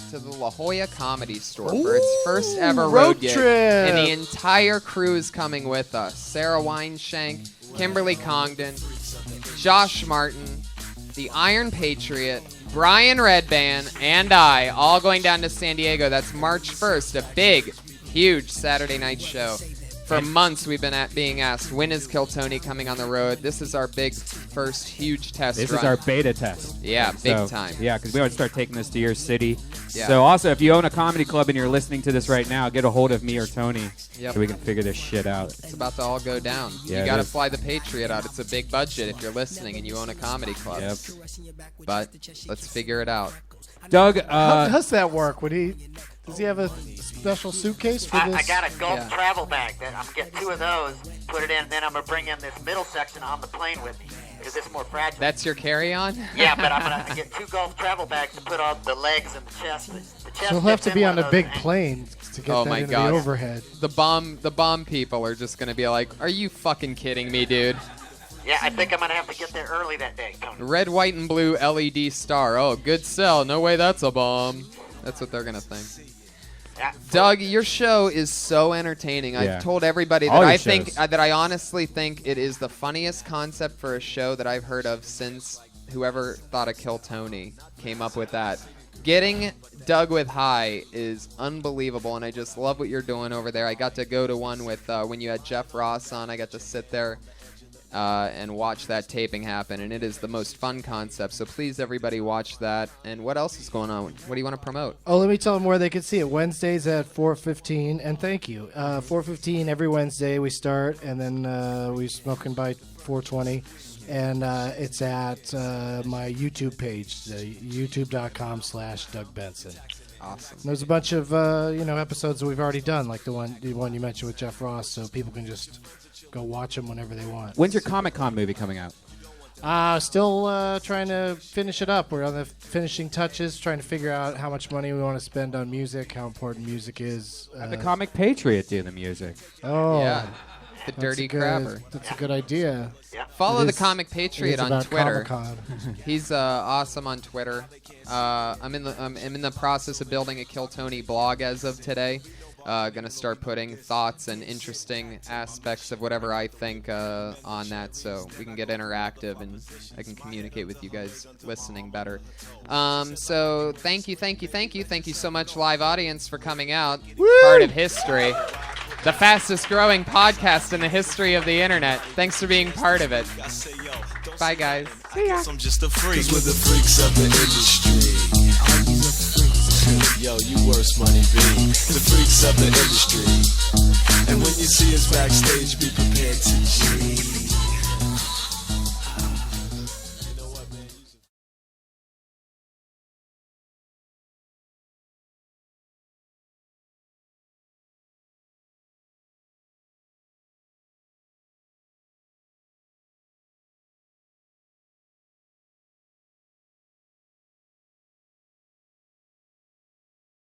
to the La Jolla Comedy Store for its first ever road gig. trip. And the entire crew is coming with us. Sarah Weinshank, Kimberly Congdon, Josh Martin, the Iron Patriot, Brian Redband, and I, all going down to San Diego. That's March 1st, a big, huge Saturday night show. For months, we've been being asked, when is Kill Tony coming on the road? This is our big, first, huge test This run. is our beta test. Yeah, big So, time. Yeah, because we want to start taking this to your city. Yeah. So also, if you own a comedy club and you're listening to this right now, get a hold of me or Tony Yep. so we can figure this shit out. It's about to all go down. Yeah, You it got to is. fly the Patriot out. It's a big budget if you're listening and you own a comedy club. Yep. But let's figure it out. Doug, How does that work? Does he have a special suitcase for this? I got a golf Yeah. travel bag. I'm going to get 2 of those, put it in, and then I'm going to bring in this middle section on the plane with me because it's more fragile. That's your carry-on? Yeah, but I'm going to get 2 golf travel bags to put on the legs and the chest. The chest So he'll have fits to in be one on of a those big things. plane to get Oh that my into God. the overhead. The bomb people are just going to be like, are you fucking kidding me, dude? Yeah, I think I'm going to have to get there early that day, Tony. Red, white, and blue LED star. Oh, good sell. No way that's a bomb. That's what they're going to think. Yeah. Doug, your show is so entertaining. Yeah. I've told everybody that All your I think shows. that I honestly think it is the funniest concept for a show that I've heard of since whoever thought of Kill Tony came up with that. Getting Doug with High is unbelievable, and I just love what you're doing over there. I got to go to one with when you had Jeff Ross on. I got to sit there and watch that taping happen, and it is the most fun concept. So please, everybody, watch that. And what else is going on? What do you want to promote? Oh, let me tell them where they can see it. Wednesdays at 4:15, and thank you. 4:15 every Wednesday we start, and then we smoking by 4:20, and it's at my YouTube page, youtube.com/Doug Benson. Awesome. There's a bunch of episodes that we've already done, like the one you mentioned with Jeff Ross, so people can just go watch them whenever they want. When's your Comic-Con movie coming out? Still trying to finish it up. We're on the finishing touches, trying to figure out how much money we want to spend on music, how important music is. The Comic Patriot do the music. Oh, Yeah. The that's Dirty a good- Crabber. That's a good idea. Follow It the is- Comic it Patriot is on about Twitter. Comic-Con. He's awesome on Twitter. I'm in the process of building a Kill Tony blog as of today. Gonna start putting thoughts and interesting aspects of whatever I think on that, so we can get interactive and I can communicate with you guys listening better. So thank you so much, live audience, for coming out. Part of history. The fastest growing podcast in the history of the internet. Thanks for being part of it. Bye, guys. See ya. I'm just a freak. 'Cause we're the freaks of the industry. Yo, you worse, Money B. The freaks of the industry. And when you see us backstage, be prepared to G.